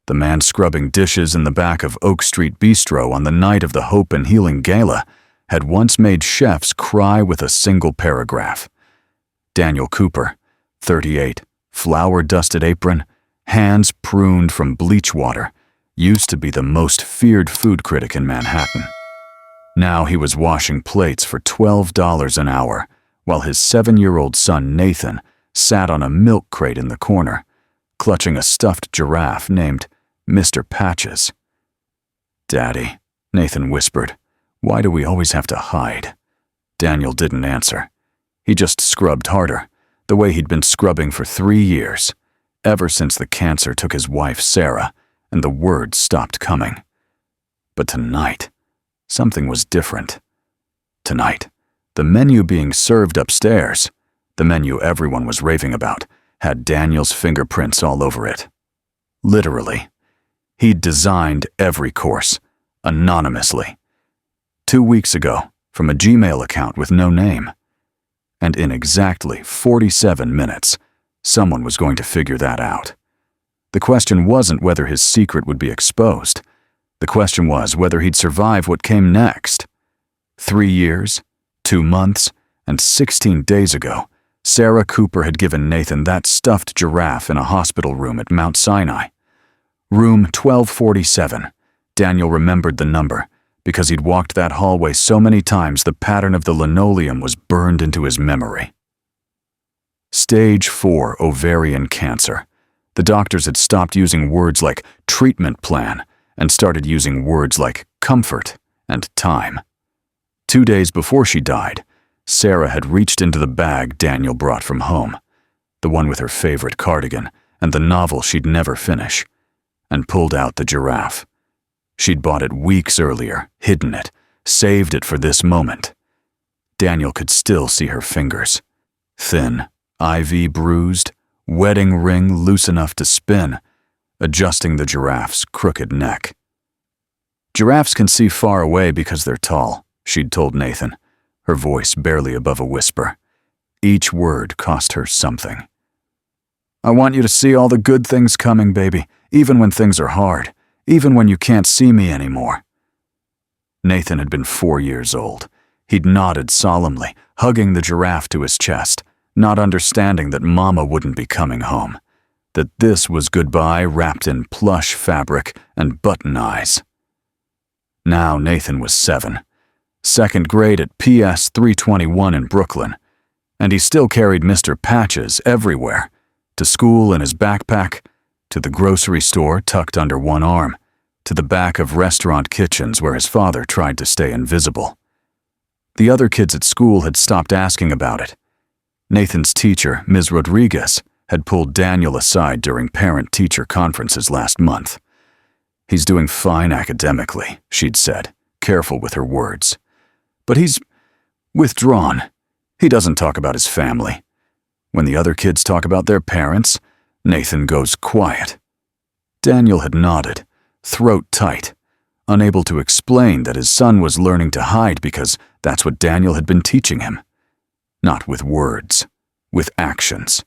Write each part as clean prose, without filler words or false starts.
The man scrubbing dishes in the back of Oak Street Bistro on the night of the Hope and Healing Gala had once made chefs cry with a single paragraph. Daniel Cooper, 38, flour-dusted apron, hands pruned from bleach water, used to be the most feared food critic in Manhattan. Now he was washing plates for $12 an hour, while his 7-year-old son Nathan sat on a milk crate in the corner, clutching a stuffed giraffe named Mr. Patches. "Daddy," Nathan whispered, "why do we always have to hide?" Daniel didn't answer. He just scrubbed harder, the way he'd been scrubbing for 3 years, ever since the cancer took his wife Sarah and the words stopped coming. But tonight, something was different. Tonight, the menu being served upstairs, the menu everyone was raving about, had Daniel's fingerprints all over it. Literally. He'd designed every course, anonymously. 2 weeks ago, from a Gmail account with no name. And in exactly 47 minutes, someone was going to figure that out. The question wasn't whether his secret would be exposed. The question was whether he'd survive what came next. 3 years, 2 months, and 16 days ago, Sarah Cooper had given Nathan that stuffed giraffe in a hospital room at Mount Sinai. Room 1247. Daniel remembered the number, because he'd walked that hallway so many times the pattern of the linoleum was burned into his memory. Stage 4 ovarian cancer. The doctors had stopped using words like treatment plan and started using words like comfort and time. 2 days before she died, Sarah had reached into the bag Daniel brought from home, the one with her favorite cardigan and the novel she'd never finish, and pulled out the giraffe. She'd bought it weeks earlier, hidden it, saved it for this moment. Daniel could still see her fingers. Thin, IV bruised, wedding ring loose enough to spin, adjusting the giraffe's crooked neck. "Giraffes can see far away because they're tall," she'd told Nathan, her voice barely above a whisper. Each word cost her something. "I want you to see all the good things coming, baby, even when things are hard, even when you can't see me anymore." Nathan had been 4 years old. He'd nodded solemnly, hugging the giraffe to his chest, not understanding that Mama wouldn't be coming home, that this was goodbye wrapped in plush fabric and button eyes. Now Nathan was 7, 2nd grade at PS 321 in Brooklyn, and he still carried Mr. Patches everywhere, to school in his backpack, to the grocery store tucked under one arm, to the back of restaurant kitchens where his father tried to stay invisible. The other kids at school had stopped asking about it. Nathan's teacher, Ms. Rodriguez, had pulled Daniel aside during parent-teacher conferences last month. "He's doing fine academically," she'd said, careful with her words. "But he's withdrawn. He doesn't talk about his family. When the other kids talk about their parents, Nathan goes quiet." Daniel had nodded, throat tight, unable to explain that his son was learning to hide because that's what Daniel had been teaching him. Not with words, with actions,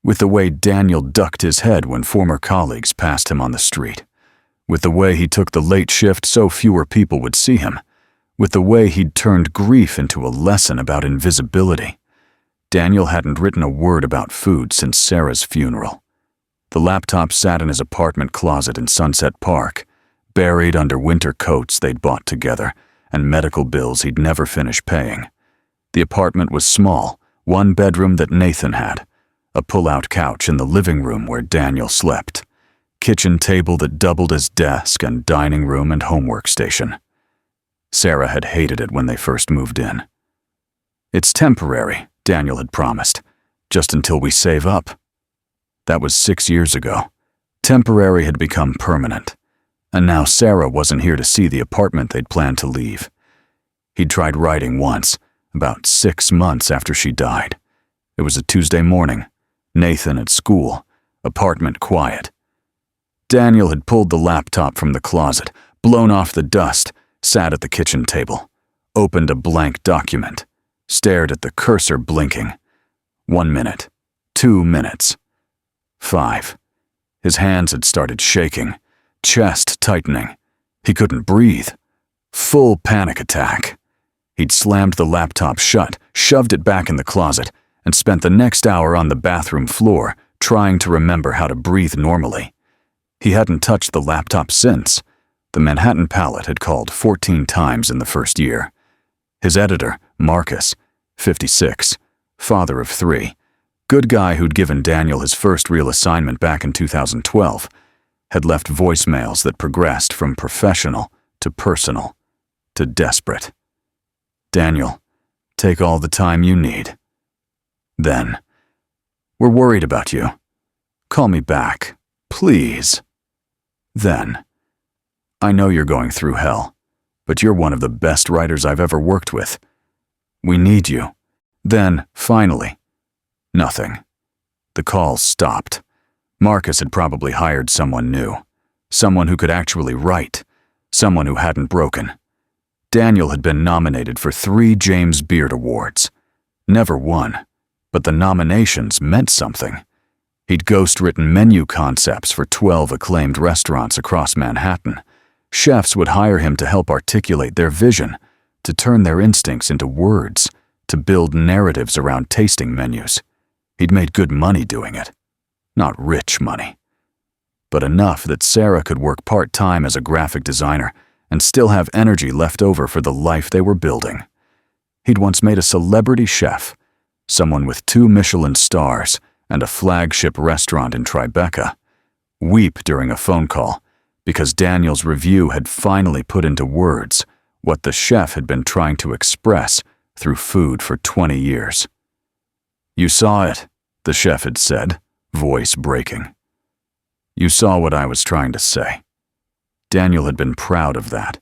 with the way Daniel ducked his head when former colleagues passed him on the street, with the way he took the late shift so fewer people would see him, with the way he'd turned grief into a lesson about invisibility. Daniel hadn't written a word about food since Sarah's funeral. The laptop sat in his apartment closet in Sunset Park, buried under winter coats they'd bought together and medical bills he'd never finished paying. The apartment was small, 1 bedroom that Nathan had, a pull-out couch in the living room where Daniel slept, kitchen table that doubled as desk and dining room and homework station. Sarah had hated it when they first moved in. "It's temporary," Daniel had promised, "just until we save up." That was 6 years ago. Temporary had become permanent, and now Sarah wasn't here to see the apartment they'd planned to leave. He'd tried writing once, about 6 months after she died. It was a Tuesday morning, Nathan at school, apartment quiet. Daniel had pulled the laptop from the closet, blown off the dust, sat at the kitchen table, opened a blank document, stared at the cursor blinking. 1 minute, 2 minutes, 5. His hands had started shaking, chest tightening. He couldn't breathe. Full panic attack. He'd slammed the laptop shut, shoved it back in the closet, and spent the next hour on the bathroom floor trying to remember how to breathe normally. He hadn't touched the laptop since. The Manhattan Palette had called 14 times in the first year. His editor, Marcus, 56, father of 3, good guy who'd given Daniel his first real assignment back in 2012, had left voicemails that progressed from professional to personal to desperate. Daniel, take all the time you need. Then, we're worried about you. Call me back, please. Then, I know you're going through hell, but you're one of the best writers I've ever worked with. We need you. Then, finally, nothing. The calls stopped. Marcus had probably hired someone new, someone who could actually write, someone who hadn't broken. Daniel had been nominated for 3 James Beard Awards. Never won, but the nominations meant something. He'd ghost-written menu concepts for 12 acclaimed restaurants across Manhattan. Chefs would hire him to help articulate their vision, to turn their instincts into words, to build narratives around tasting menus. He'd made good money doing it. Not rich money, but enough that Sarah could work part-time as a graphic designer and still have energy left over for the life they were building. He'd once made a celebrity chef, someone with 2 Michelin stars and a flagship restaurant in Tribeca, weep during a phone call because Daniel's review had finally put into words what the chef had been trying to express through food for 20 years. "You saw it," the chef had said, voice breaking. "You saw what I was trying to say." Daniel had been proud of that,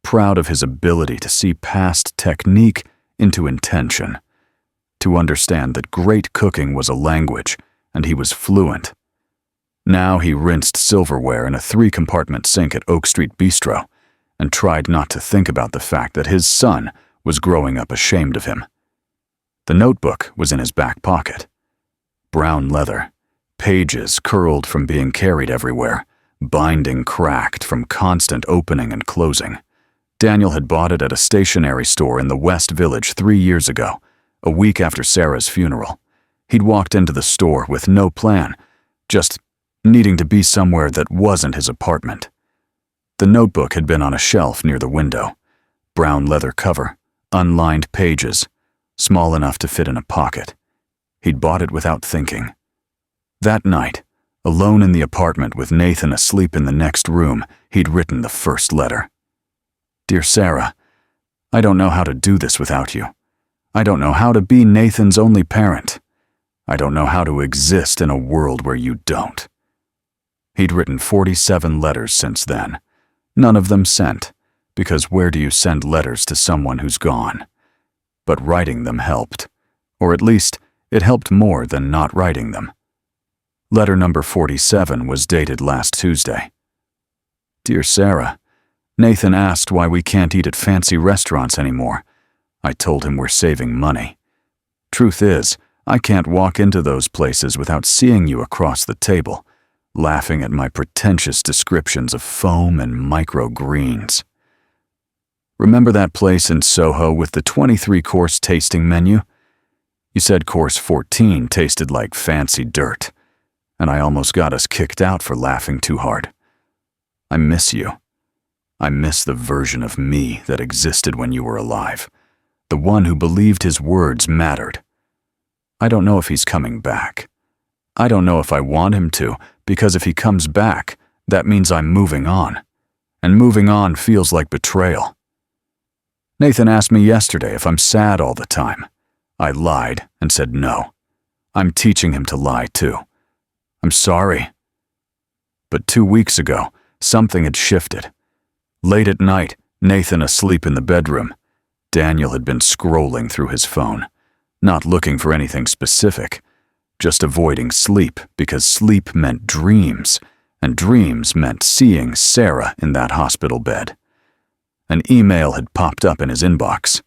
proud of his ability to see past technique into intention, to understand that great cooking was a language and he was fluent. Now he rinsed silverware in a 3-compartment sink at Oak Street Bistro and tried not to think about the fact that his son was growing up ashamed of him. The notebook was in his back pocket. Brown leather, pages curled from being carried everywhere, binding cracked from constant opening and closing. Daniel had bought it at a stationery store in the West Village 3 years ago, a week after Sarah's funeral. He'd walked into the store with no plan, just needing to be somewhere that wasn't his apartment. The notebook had been on a shelf near the window. Brown leather cover, unlined pages, small enough to fit in a pocket. He'd bought it without thinking. That night, alone in the apartment with Nathan asleep in the next room, he'd written the first letter. "Dear Sarah, I don't know how to do this without you. I don't know how to be Nathan's only parent. I don't know how to exist in a world where you don't." He'd written 47 letters since then. None of them sent, because where do you send letters to someone who's gone? But writing them helped, or at least it helped more than not writing them. Letter number 47 was dated last Tuesday. "Dear Sarah, Nathan asked why we can't eat at fancy restaurants anymore. I told him we're saving money. Truth is, I can't walk into those places without seeing you across the table, laughing at my pretentious descriptions of foam and microgreens. Remember that place in Soho with the 23-course tasting menu? You said course 14 tasted like fancy dirt, and I almost got us kicked out for laughing too hard. I miss you. I miss the version of me that existed when you were alive, the one who believed his words mattered. I don't know if he's coming back. I don't know if I want him to, because if he comes back, that means I'm moving on, and moving on feels like betrayal. Nathan asked me yesterday if I'm sad all the time. I lied and said no. I'm teaching him to lie too. I'm sorry. But 2 weeks ago, something had shifted. Late at night, Nathan asleep in the bedroom. Daniel had been scrolling through his phone, not looking for anything specific, just avoiding sleep because sleep meant dreams, and dreams meant seeing Sarah in that hospital bed. An email had popped up in his inbox.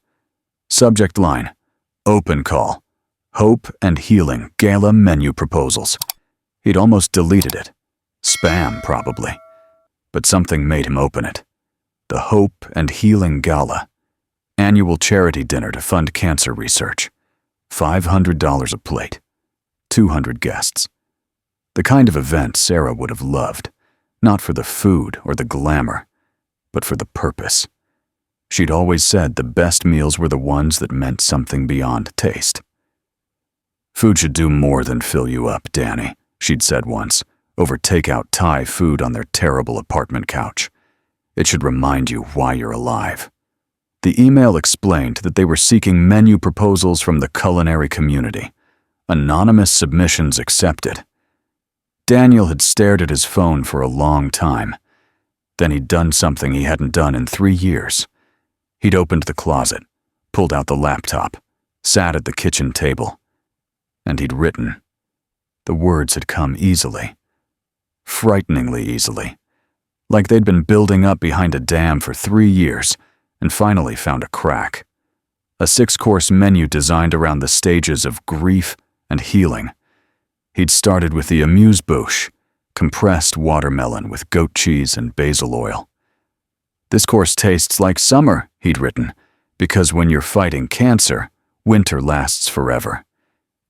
Subject line, open call, Hope and Healing Gala Menu Proposals. He'd almost deleted it. Spam, probably. but something made him open it. The Hope and Healing Gala, annual charity dinner to fund cancer research. $500 a plate, 200 guests. The kind of event Sarah would have loved, not for the food or the glamour, but for the purpose. She'd always said the best meals were the ones that meant something beyond taste. "Food should do more than fill you up, Danny," she'd said once, over takeout Thai food on their terrible apartment couch. "It should remind you why you're alive." The email explained that they were seeking menu proposals from the culinary community. Anonymous submissions accepted. Daniel had stared at his phone for a long time. Then he'd done something he hadn't done in 3 years. He'd opened the closet, pulled out the laptop, sat at the kitchen table, and he'd written. The words had come easily. Frighteningly easily. Like they'd been building up behind a dam for 3 years, and finally found a crack. A 6-course menu designed around the stages of grief and healing. He'd started with the amuse-bouche, compressed watermelon with goat cheese and basil oil. "This course tastes like summer," he'd written, "because when you're fighting cancer, winter lasts forever.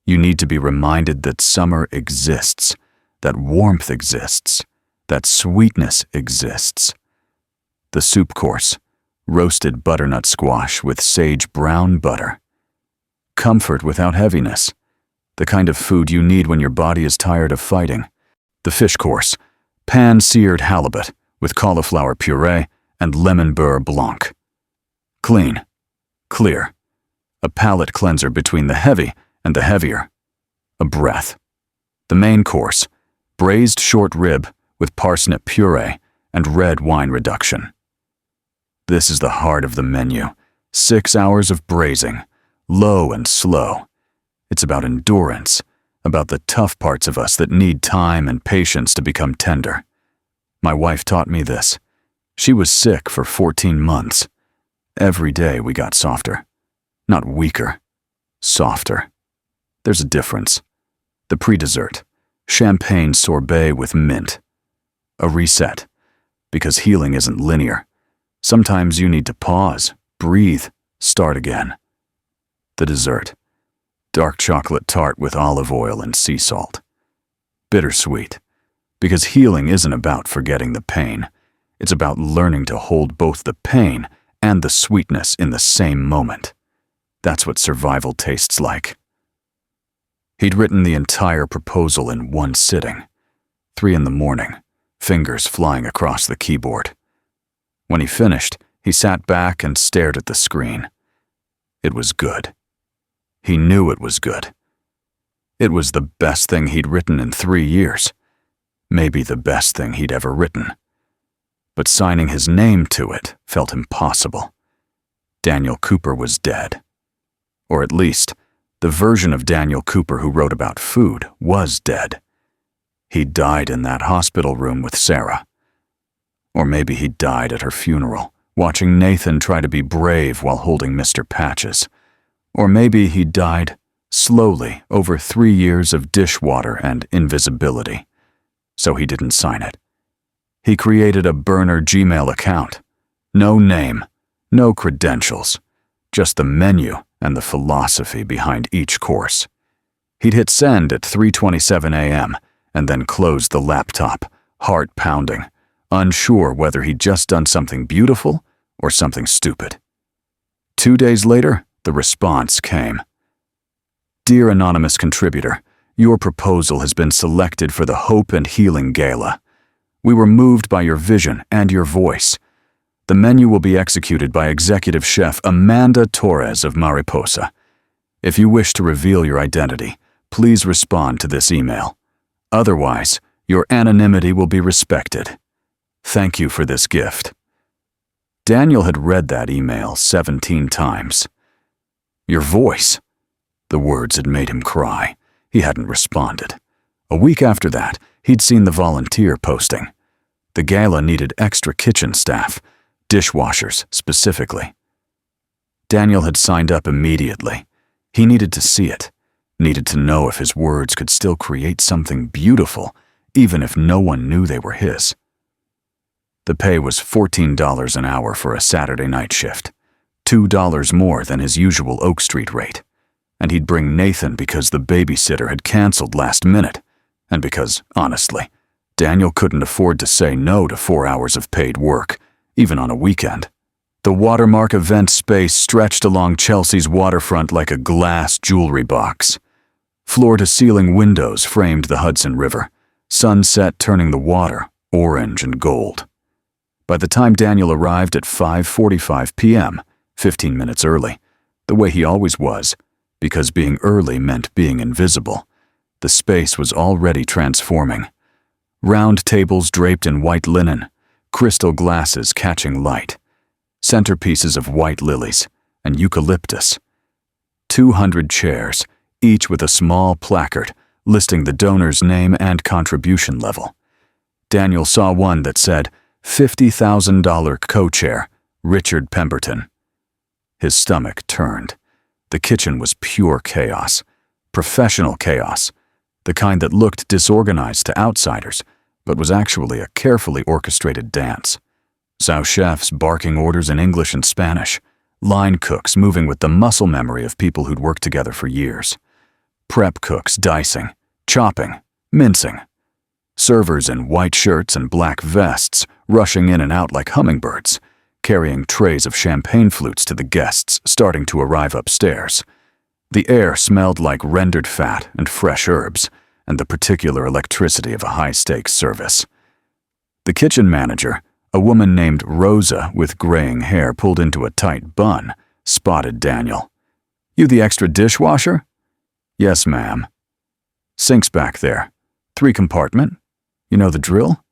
You need to be reminded that summer exists, that warmth exists, that sweetness exists." The soup course, roasted butternut squash with sage brown butter. Comfort without heaviness, the kind of food you need when your body is tired of fighting. The fish course, pan-seared halibut with cauliflower puree and lemon beurre blanc. Clean, clear, a palate cleanser between the heavy and the heavier. A breath. The main course, braised short rib with parsnip puree and red wine reduction. This is the heart of the menu. 6 hours of braising, low and slow. It's about endurance, about the tough parts of us that need time and patience to become tender. My wife taught me this. She was sick for 14 months. Every day we got softer. Not weaker, softer. There's a difference. The pre-dessert, champagne sorbet with mint. A reset, because healing isn't linear. Sometimes you need to pause, breathe, start again. The dessert, dark chocolate tart with olive oil and sea salt. Bittersweet, because healing isn't about forgetting the pain. It's about learning to hold both the pain and the sweetness in the same moment. That's what survival tastes like. He'd written the entire proposal in one sitting. 3 a.m, fingers flying across the keyboard. When he finished, he sat back and stared at the screen. It was good. He knew it was good. It was the best thing he'd written in 3 years. Maybe the best thing he'd ever written. But signing his name to it felt impossible. Daniel Cooper was dead. Or at least, the version of Daniel Cooper who wrote about food was dead. He died in that hospital room with Sarah. Or maybe he died at her funeral, watching Nathan try to be brave while holding Mr. Patches. Or maybe he died slowly over 3 years of dishwater and invisibility. So he didn't sign it. He created a burner Gmail account. No name, no credentials, just the menu and the philosophy behind each course. He'd hit send at 3:27 a.m. and then closed the laptop, heart pounding, unsure whether he'd just done something beautiful or something stupid. 2 days later, the response came. "Dear anonymous contributor, your proposal has been selected for the Hope and Healing Gala. We were moved by your vision and your voice. The menu will be executed by executive chef Amanda Torres of Mariposa. If you wish to reveal your identity, please respond to this email. Otherwise, your anonymity will be respected. Thank you for this gift." Daniel had read that email 17 times. Your voice. The words had made him cry. He hadn't responded. A week after that, he'd seen the volunteer posting. The gala needed extra kitchen staff, dishwashers specifically. Daniel had signed up immediately. He needed to see it, needed to know if his words could still create something beautiful, even if no one knew they were his. The pay was $14 an hour for a Saturday night shift, $2 more than his usual Oak Street rate. And he'd bring Nathan because the babysitter had canceled last minute, and because, honestly, Daniel couldn't afford to say no to 4 hours of paid work, even on a weekend. The Watermark event space stretched along Chelsea's waterfront like a glass jewelry box. Floor-to-ceiling windows framed the Hudson River, sunset turning the water orange and gold. By the time Daniel arrived at 5:45 p.m., 15 minutes early, the way he always was, because being early meant being invisible, the space was already transforming. Round tables draped in white linen, crystal glasses catching light, centerpieces of white lilies and eucalyptus. 200 chairs, each with a small placard listing the donor's name and contribution level. Daniel saw one that said, $50,000 co-chair, Richard Pemberton. His stomach turned. The kitchen was pure chaos, professional chaos, the kind that looked disorganized to outsiders, but was actually a carefully orchestrated dance. Sous chefs barking orders in English and Spanish, line cooks moving with the muscle memory of people who'd worked together for years, prep cooks dicing, chopping, mincing, servers in white shirts and black vests rushing in and out like hummingbirds, carrying trays of champagne flutes to the guests starting to arrive upstairs. The air smelled like rendered fat and fresh herbs, and the particular electricity of a high-stakes service. The kitchen manager, a woman named Rosa with graying hair pulled into a tight bun, spotted Daniel. "You the extra dishwasher?" "Yes, ma'am." "Sink's back there. 3-compartment? You know the drill?"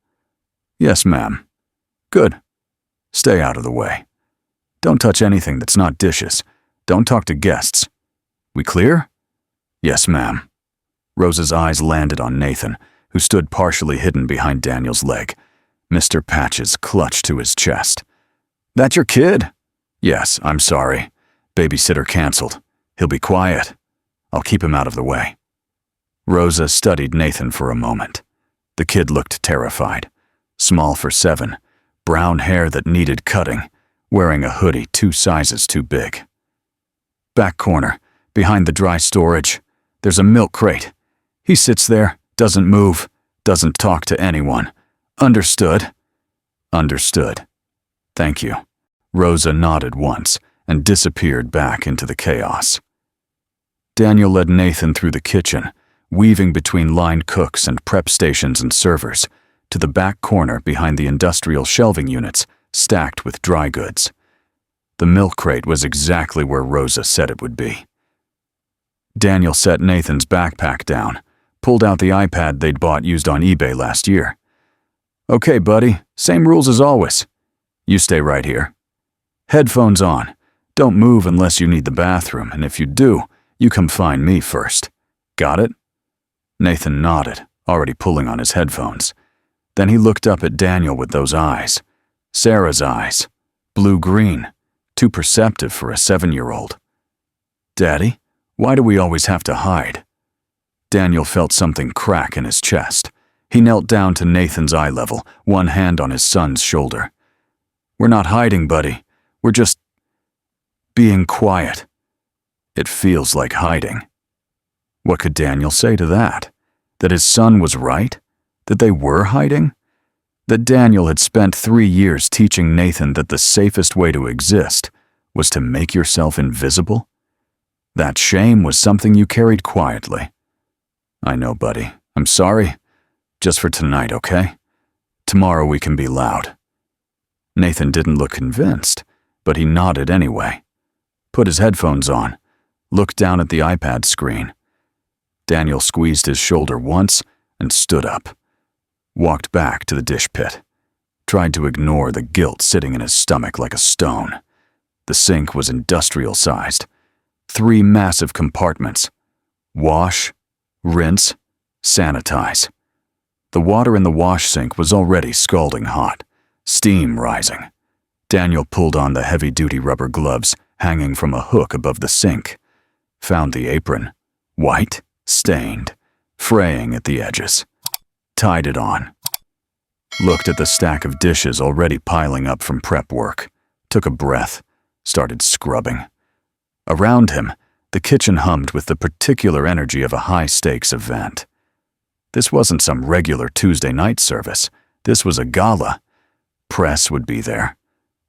"Yes, ma'am." "Good. Stay out of the way. Don't touch anything that's not dishes. Don't talk to guests. We clear?" "Yes, ma'am." Rosa's eyes landed on Nathan, who stood partially hidden behind Daniel's leg. Mr. Patches clutched to his chest. "That your kid?" "Yes, I'm sorry. Babysitter canceled. He'll be quiet. I'll keep him out of the way." Rosa studied Nathan for a moment. The kid looked terrified. Small for 7, brown hair that needed cutting, wearing a hoodie 2 sizes too big. "Back corner, behind the dry storage. There's a milk crate. He sits there, doesn't move, doesn't talk to anyone. Understood?" "Understood. Thank you." Rosa nodded once and disappeared back into the chaos. Daniel led Nathan through the kitchen, weaving between line cooks and prep stations and servers, to the back corner behind the industrial shelving units stacked with dry goods. The milk crate was exactly where Rosa said it would be. Daniel set Nathan's backpack down, pulled out the iPad they'd bought used on eBay last year. "Okay, buddy, same rules as always. You stay right here. Headphones on. Don't move unless you need the bathroom, and if you do, you come find me first. Got it?" Nathan nodded, already pulling on his headphones. Then he looked up at Daniel with those eyes. Sarah's eyes. Blue-green. Too perceptive for a 7-year-old. "Daddy, why do we always have to hide?" Daniel felt something crack in his chest. He knelt down to Nathan's eye level, one hand on his son's shoulder. "We're not hiding, buddy. We're just being quiet." "It feels like hiding." What could Daniel say to that? That his son was right? That they were hiding? That Daniel had spent 3 years teaching Nathan that the safest way to exist was to make yourself invisible? That shame was something you carried quietly. "I know, buddy. I'm sorry. Just for tonight, okay? Tomorrow we can be loud." Nathan didn't look convinced, but he nodded anyway. Put his headphones on, looked down at the iPad screen. Daniel squeezed his shoulder once and stood up. Walked back to the dish pit. Tried to ignore the guilt sitting in his stomach like a stone. The sink was industrial-sized. 3 massive compartments. Wash, rinse, sanitize. The water in the wash sink was already scalding hot, steam rising. Daniel pulled on the heavy-duty rubber gloves hanging from a hook above the sink. Found the apron. White, stained, fraying at the edges. Tied it on. looked at the stack of dishes already piling up from prep work, took a breath, started scrubbing. Around him, the kitchen hummed with the particular energy of a high-stakes event. This wasn't some regular Tuesday night service. This was a gala. Press would be there.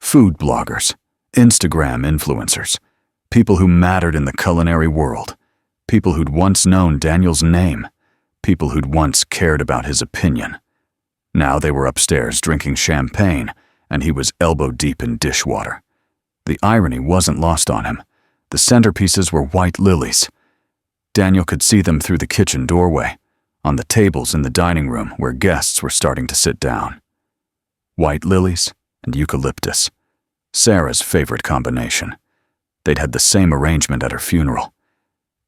Food bloggers, Instagram influencers, people who mattered in the culinary world, people who'd once known Daniel's name, people who'd once cared about his opinion. Now they were upstairs drinking champagne, and he was elbow-deep in dishwater. The irony wasn't lost on him. The centerpieces were white lilies. Daniel could see them through the kitchen doorway, on the tables in the dining room where guests were starting to sit down. White lilies and eucalyptus. Sarah's favorite combination. They'd had the same arrangement at her funeral.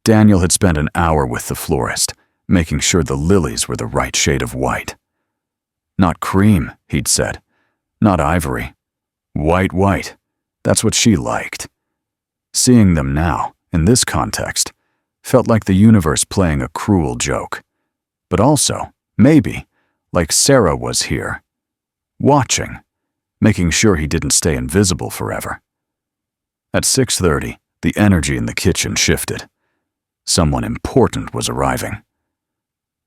Daniel had spent an hour with the florist, making sure the lilies were the right shade of white. Not cream, he'd said. Not ivory. White. That's what she liked. Seeing them now, in this context, felt like the universe playing a cruel joke. But also, maybe, like Sarah was here, watching, making sure he didn't stay invisible forever. At 6:30, the energy in the kitchen shifted. Someone important was arriving.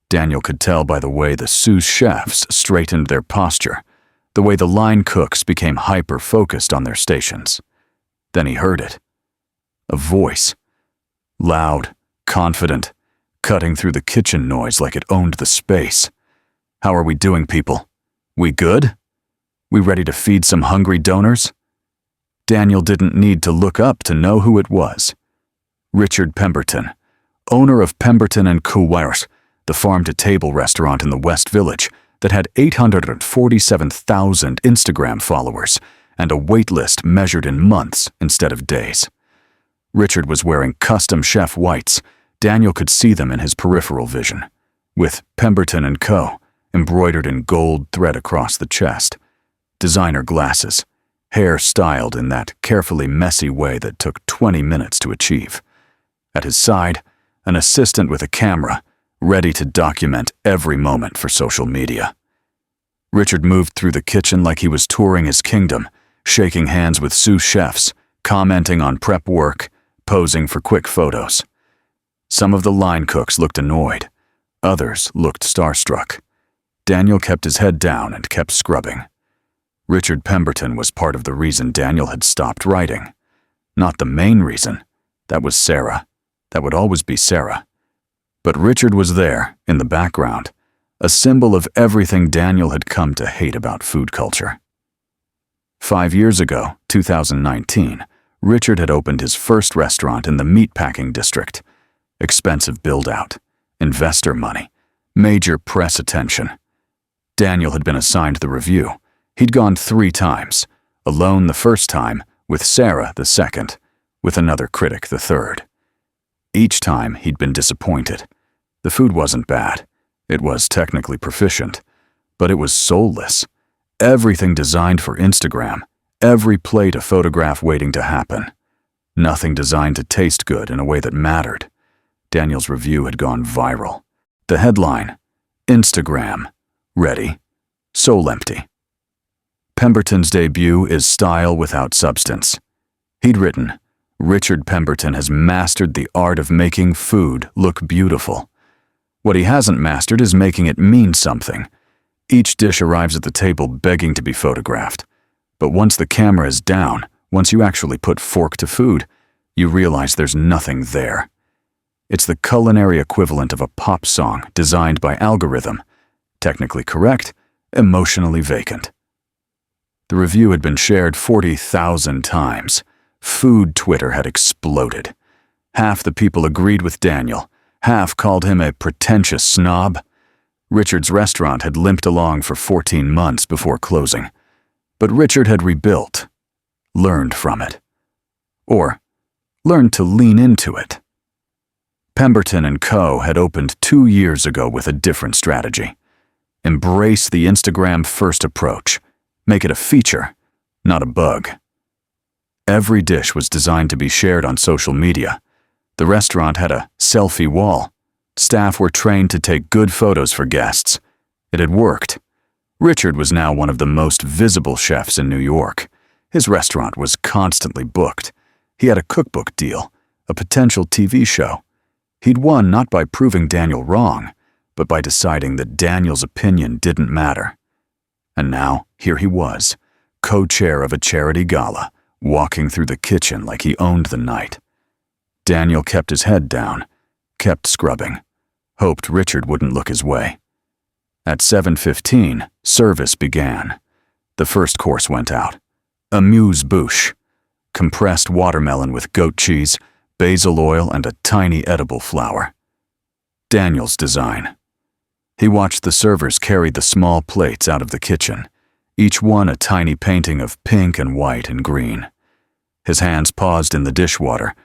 Daniel could tell by the way the sous chefs straightened their posture, the way the line cooks became hyper-focused on their stations. Then he heard it. A voice. Loud, confident, cutting through the kitchen noise like it owned the space. "How are we doing, people? We good? We ready to feed some hungry donors?" Daniel didn't need to look up to know who it was. Richard Pemberton, owner of Pemberton & Co-Wires, the farm-to-table restaurant in the West Village that had 847,000 Instagram followers and a waitlist measured in months instead of days. Richard was wearing custom chef whites. Daniel could see them in his peripheral vision, with Pemberton & Co. embroidered in gold thread across the chest, designer glasses, hair styled in that carefully messy way that took 20 minutes to achieve. At his side, an assistant with a camera, ready to document every moment for social media. Richard moved through the kitchen like he was touring his kingdom, shaking hands with sous chefs, commenting on prep work, posing for quick photos. Some of the line cooks looked annoyed. Others looked starstruck. Daniel kept his head down and kept scrubbing. Richard Pemberton was part of the reason Daniel had stopped writing. Not the main reason. That was Sarah. That would always be Sarah. But Richard was there, in the background, a symbol of everything Daniel had come to hate about food culture. 5 years ago, 2019, Richard had opened his first restaurant in the meatpacking district. Expensive build-out, investor money, major press attention. Daniel had been assigned the review. He'd gone 3 times, alone the first time, with Sarah the second, with another critic the third. Each time he'd been disappointed. The food wasn't bad. It was technically proficient, but it was soulless. Everything designed for Instagram, every plate a photograph waiting to happen. Nothing designed to taste good in a way that mattered. Daniel's review had gone viral. The headline, Instagram, ready, soul empty. Pemberton's debut is style without substance. He'd written, Richard Pemberton has mastered the art of making food look beautiful. What he hasn't mastered is making it mean something. Each dish arrives at the table begging to be photographed. But once the camera is down, once you actually put fork to food, you realize there's nothing there. It's the culinary equivalent of a pop song designed by algorithm. Technically correct, emotionally vacant. The review had been shared 40,000 times. Food Twitter had exploded. Half the people agreed with Daniel. Half called him a pretentious snob. Richard's restaurant had limped along for 14 months before closing. But Richard had rebuilt, learned from it. Or learned to lean into it. Pemberton & Co. had opened 2 years ago with a different strategy. Embrace the Instagram-first approach. Make it a feature, not a bug. Every dish was designed to be shared on social media. The restaurant had a selfie wall. Staff were trained to take good photos for guests. It had worked. Richard was now one of the most visible chefs in New York. His restaurant was constantly booked. He had a cookbook deal, a potential TV show. He'd won not by proving Daniel wrong, but by deciding that Daniel's opinion didn't matter. And now, here he was, co-chair of a charity gala, walking through the kitchen like he owned the night. Daniel kept his head down, kept scrubbing, hoped Richard wouldn't look his way. At 7:15, service began. The first course went out. Amuse-bouche, compressed watermelon with goat cheese, basil oil, and a tiny edible flower. Daniel's design. He watched the servers carry the small plates out of the kitchen, each one a tiny painting of pink and white and green. His hands paused in the dishwater.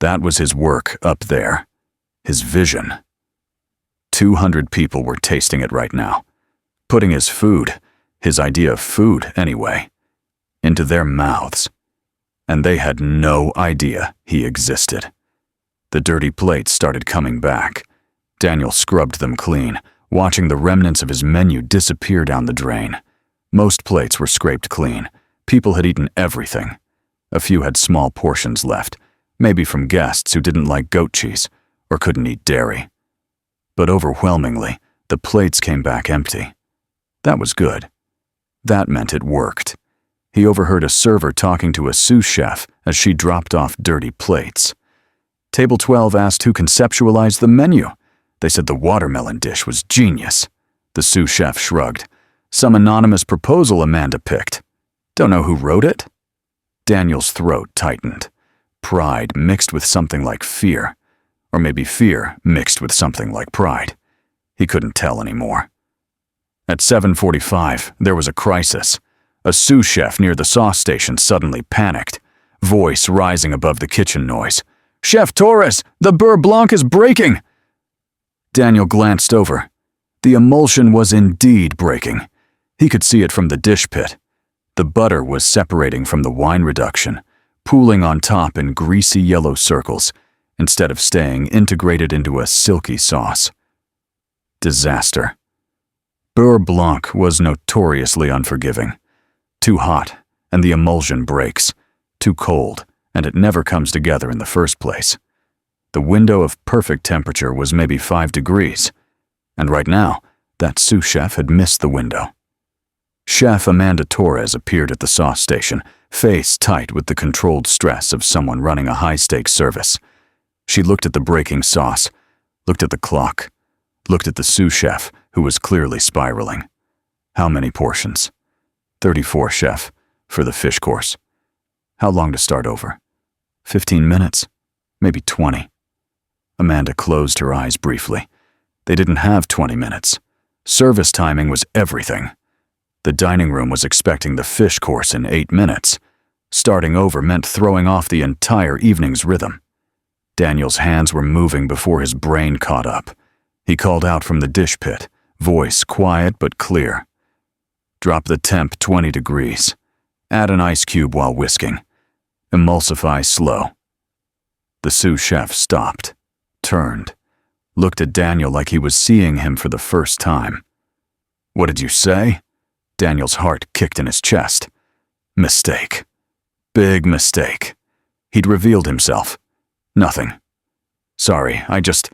That was his work up there, his vision. 200 people were tasting it right now, putting his food, his idea of food anyway, into their mouths. And they had no idea he existed. The dirty plates started coming back. Daniel scrubbed them clean, watching the remnants of his menu disappear down the drain. Most plates were scraped clean. People had eaten everything. A few had small portions left, maybe from guests who didn't like goat cheese or couldn't eat dairy. But overwhelmingly, the plates came back empty. That was good. That meant it worked. He overheard a server talking to a sous chef as she dropped off dirty plates. Table 12 asked who conceptualized the menu. They said the watermelon dish was genius. The sous chef shrugged. Some anonymous proposal Amanda picked. Don't know who wrote it? Daniel's throat tightened. Pride mixed with something like fear. Or maybe fear mixed with something like pride. He couldn't tell anymore. At 7:45, there was a crisis. A sous chef near the sauce station suddenly panicked, voice rising above the kitchen noise. "Chef Torres, the beurre blanc is breaking!" Daniel glanced over. The emulsion was indeed breaking. He could see it from the dish pit. The butter was separating from the wine reduction, pooling on top in greasy yellow circles, instead of staying integrated into a silky sauce. Disaster. Beurre blanc was notoriously unforgiving. Too hot, and the emulsion breaks. Too cold, and it never comes together in the first place. The window of perfect temperature was maybe 5 degrees, and right now, that sous chef had missed the window. Chef Amanda Torres appeared at the sauce station, face tight with the controlled stress of someone running a high-stakes service. She looked at the breaking sauce, looked at the clock, looked at the sous chef, who was clearly spiraling. How many portions? 34, chef, for the fish course. How long to start over? 15 minutes? Maybe 20. Amanda closed her eyes briefly. They didn't have 20 minutes. Service timing was everything. The dining room was expecting the fish course in 8 minutes. Starting over meant throwing off the entire evening's rhythm. Daniel's hands were moving before his brain caught up. He called out from the dish pit, voice quiet but clear. Drop the temp 20 degrees. Add an ice cube while whisking. Emulsify slow. The sous chef stopped, turned, looked at Daniel like he was seeing him for the first time. What did you say? Daniel's heart kicked in his chest. Mistake. Big mistake. He'd revealed himself. Nothing. Sorry, I just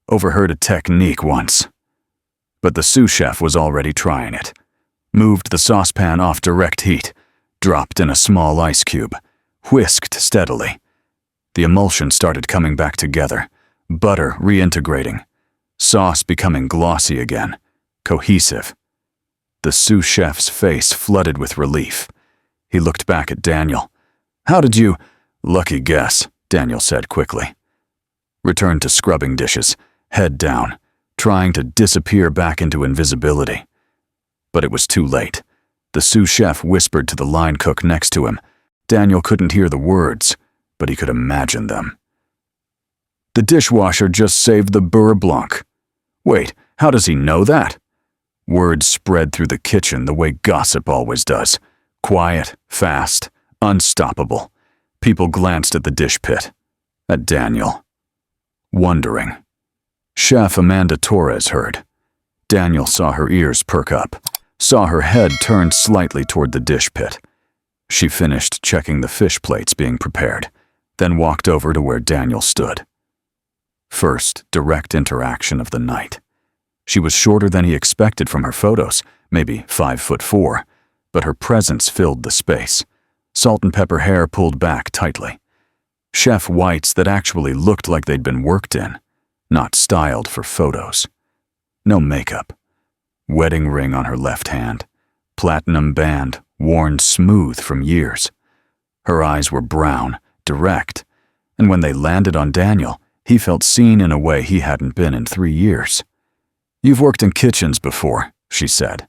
overheard a technique once. But the sous chef was already trying it. Moved the saucepan off direct heat, dropped in a small ice cube, whisked steadily. The emulsion started coming back together, butter reintegrating, sauce becoming glossy again, cohesive. The sous chef's face flooded with relief. He looked back at Daniel. How did you— Lucky guess, Daniel said quickly. Returned to scrubbing dishes, head down, trying to disappear back into invisibility. But it was too late. The sous chef whispered to the line cook next to him. Daniel couldn't hear the words, but he could imagine them. The dishwasher just saved the beurre blanc. Wait, how does he know that? Words spread through the kitchen the way gossip always does. Quiet, fast, unstoppable. People glanced at the dish pit, at Daniel. Wondering. Chef Amanda Torres heard. Daniel saw her ears perk up. saw her head turned slightly toward the dish pit. She finished checking the fish plates being prepared, then walked over to where Daniel stood. First direct interaction of the night. She was shorter than he expected from her photos, maybe 5'4", but her presence filled the space. Salt and pepper hair pulled back tightly. Chef whites that actually looked like they'd been worked in, not styled for photos. No makeup. Wedding ring on her left hand. Platinum band, worn smooth from years. Her eyes were brown, direct, and when they landed on Daniel, he felt seen in a way he hadn't been in 3 years. "You've worked in kitchens before," she said.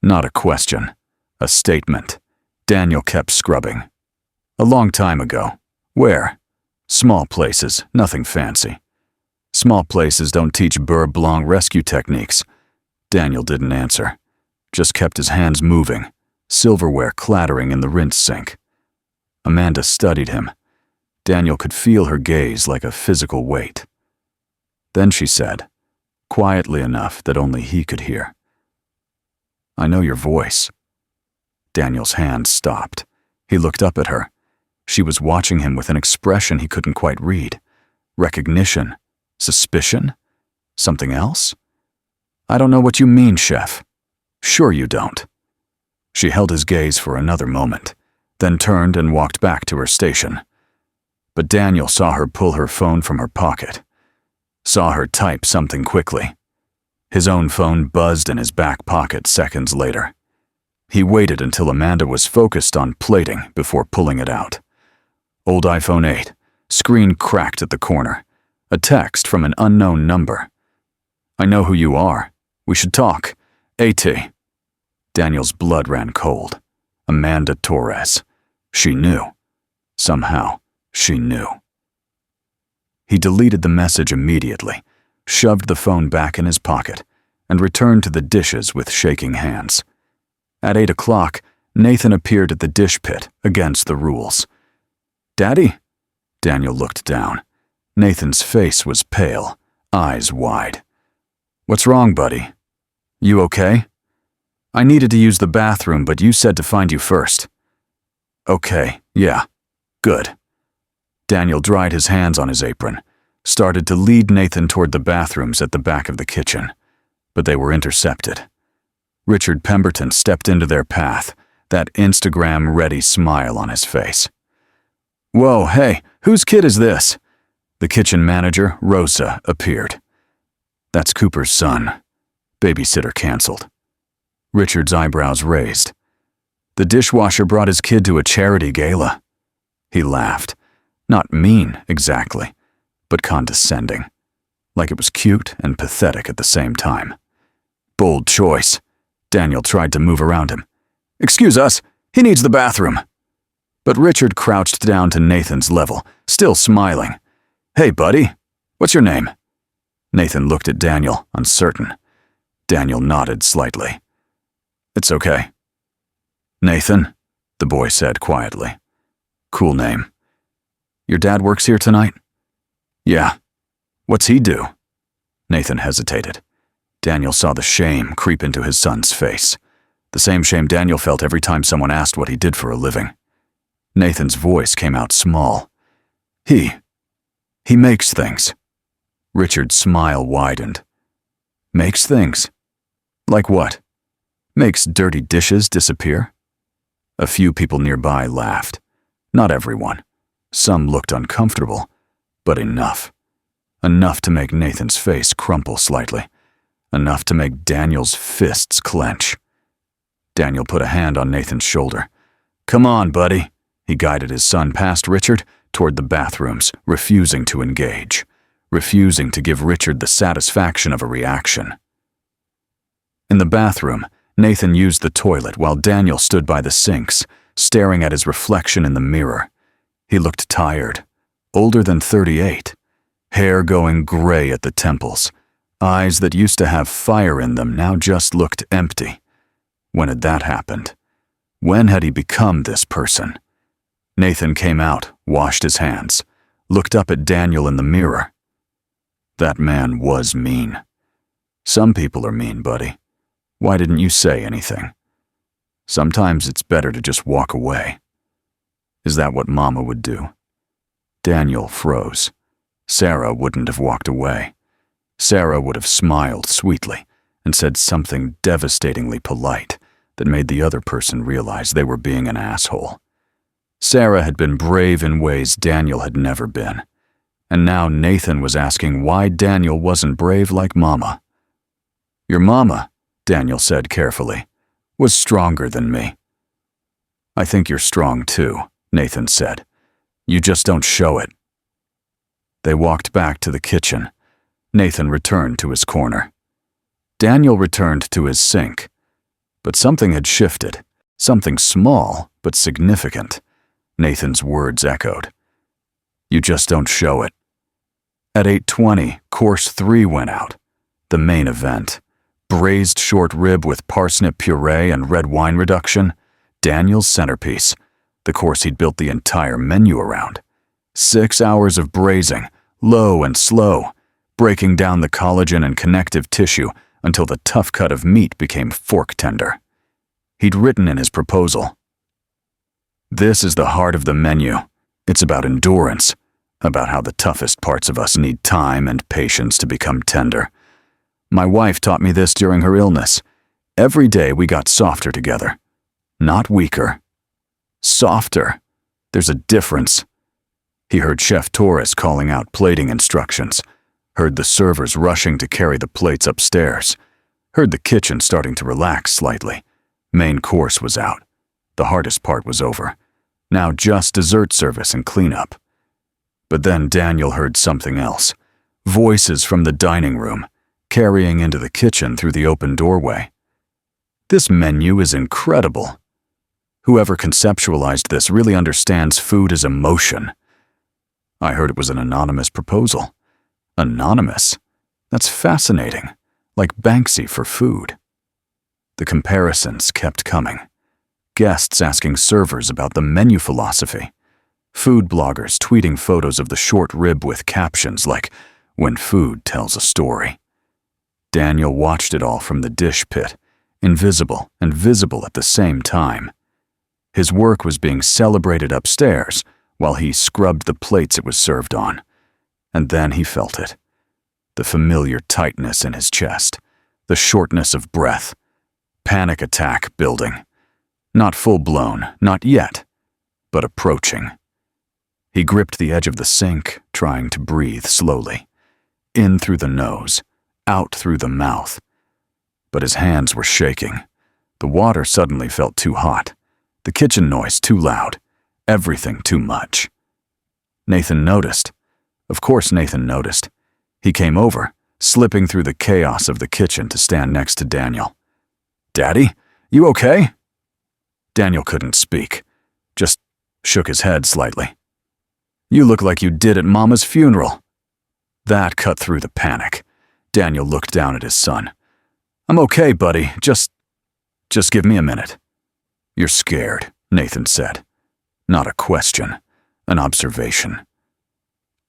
Not a question, a statement. Daniel kept scrubbing. "A long time ago. Where?" "Small places, nothing fancy." "Small places don't teach beurre blanc rescue techniques." Daniel didn't answer, just kept his hands moving, silverware clattering in the rinse sink. Amanda studied him. Daniel could feel her gaze like a physical weight. Then she said, quietly enough that only he could hear, "I know your voice." Daniel's hand stopped. He looked up at her. She was watching him with an expression he couldn't quite read. Recognition? Suspicion? Something else? "I don't know what you mean, Chef." "Sure you don't." She held his gaze for another moment, then turned and walked back to her station. But Daniel saw her pull her phone from her pocket. Saw her type something quickly. His own phone buzzed in his back pocket seconds later. He waited until Amanda was focused on plating before pulling it out. Old iPhone 8, screen cracked at the corner. A text from an unknown number. "I know who you are. We should talk. AT." Daniel's blood ran cold. Amanda Torres. She knew. Somehow, she knew. He deleted the message immediately, shoved the phone back in his pocket, and returned to the dishes with shaking hands. At 8 o'clock, Nathan appeared at the dish pit, against the rules. "Daddy?" Daniel looked down. Nathan's face was pale, eyes wide. "What's wrong, buddy? You okay?" "I needed to use the bathroom, but you said to find you first." "Okay, yeah, good." Daniel dried his hands on his apron, started to lead Nathan toward the bathrooms at the back of the kitchen, but they were intercepted. Richard Pemberton stepped into their path, that Instagram-ready smile on his face. "Whoa, hey, whose kid is this?" The kitchen manager, Rosa, appeared. "That's Cooper's son. Babysitter canceled." Richard's eyebrows raised. "The dishwasher brought his kid to a charity gala." He laughed. Not mean, exactly, but condescending. Like it was cute and pathetic at the same time. "Bold choice." Daniel tried to move around him. "Excuse us, he needs the bathroom." But Richard crouched down to Nathan's level, still smiling. "Hey, buddy, what's your name?" Nathan looked at Daniel, uncertain. Daniel nodded slightly. "It's okay." "Nathan," the boy said quietly. "Cool name." "Your dad works here tonight?" "Yeah." "What's he do?" Nathan hesitated. Daniel saw the shame creep into his son's face. The same shame Daniel felt every time someone asked what he did for a living. Nathan's voice came out small. He makes things." Richard's smile widened. "Makes things? Like what? Makes dirty dishes disappear?" A few people nearby laughed. Not everyone. Some looked uncomfortable, but enough. Enough to make Nathan's face crumple slightly. Enough to make Daniel's fists clench. Daniel put a hand on Nathan's shoulder. "Come on, buddy." He guided his son past Richard toward the bathrooms, refusing to engage, refusing to give Richard the satisfaction of a reaction. In the bathroom, Nathan used the toilet while Daniel stood by the sinks, staring at his reflection in the mirror. He looked tired, older than 38, hair going gray at the temples, eyes that used to have fire in them now just looked empty. When had that happened? When had he become this person? Nathan came out, washed his hands, looked up at Daniel in the mirror. That man was mean. Some people are mean, buddy. Why didn't you say anything? Sometimes it's better to just walk away. Is that what Mama would do? Daniel froze. Sarah wouldn't have walked away. Sarah would have smiled sweetly and said something devastatingly polite that made the other person realize they were being an asshole. Sarah had been brave in ways Daniel had never been, and now Nathan was asking why Daniel wasn't brave like Mama. Your mama, Daniel said carefully, was stronger than me. I think you're strong too, Nathan said. You just don't show it. They walked back to the kitchen. Nathan returned to his corner. Daniel returned to his sink. But something had shifted, something small but significant. Nathan's words echoed. You just don't show it. At 8:20, course 3 went out. The main event. Braised short rib with parsnip puree and red wine reduction. Daniel's centerpiece. The course he'd built the entire menu around. 6 hours of braising, low and slow, breaking down the collagen and connective tissue until the tough cut of meat became fork tender. He'd written in his proposal, "This is the heart of the menu. It's about endurance, about how the toughest parts of us need time and patience to become tender. My wife taught me this during her illness. Every day we got softer together. Not weaker. Softer. There's a difference." He heard Chef Torres calling out plating instructions, heard the servers rushing to carry the plates upstairs, heard the kitchen starting to relax slightly. Main course was out. The hardest part was over. Now just dessert service and cleanup. But then Daniel heard something else. Voices from the dining room, carrying into the kitchen through the open doorway. This menu is incredible. Whoever conceptualized this really understands food as emotion. I heard it was an anonymous proposal. Anonymous? That's fascinating. Like Banksy for food. The comparisons kept coming. Guests asking servers about the menu philosophy. Food bloggers tweeting photos of the short rib with captions like, "When food tells a story." Daniel watched it all from the dish pit, invisible and visible at the same time. His work was being celebrated upstairs while he scrubbed the plates it was served on. And then he felt it. The familiar tightness in his chest, the shortness of breath, panic attack building. Not full-blown, not yet, but approaching. He gripped the edge of the sink, trying to breathe slowly. In through the nose, out through the mouth. But his hands were shaking. The water suddenly felt too hot. The kitchen noise too loud. Everything too much. Nathan noticed. Of course Nathan noticed. He came over, slipping through the chaos of the kitchen to stand next to Daniel. "Daddy, you okay?" Daniel couldn't speak, just shook his head slightly. "You look like you did at Mama's funeral." That cut through the panic. Daniel looked down at his son. "I'm okay, buddy. Just give me a minute." "You're scared," Nathan said. Not a question, an observation.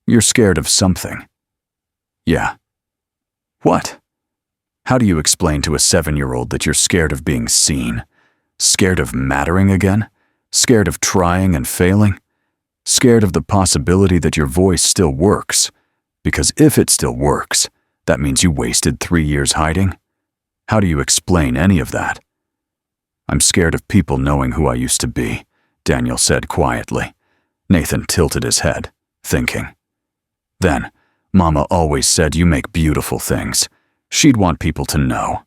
"You're scared of something." "Yeah." "What?" How do you explain to a 7-year-old that you're scared of being seen? Scared of mattering again? Scared of trying and failing? Scared of the possibility that your voice still works? Because if it still works, that means you wasted 3 years hiding? How do you explain any of that? "I'm scared of people knowing who I used to be," Daniel said quietly. Nathan tilted his head, thinking. Then, Mama always said you make beautiful things. She'd want people to know.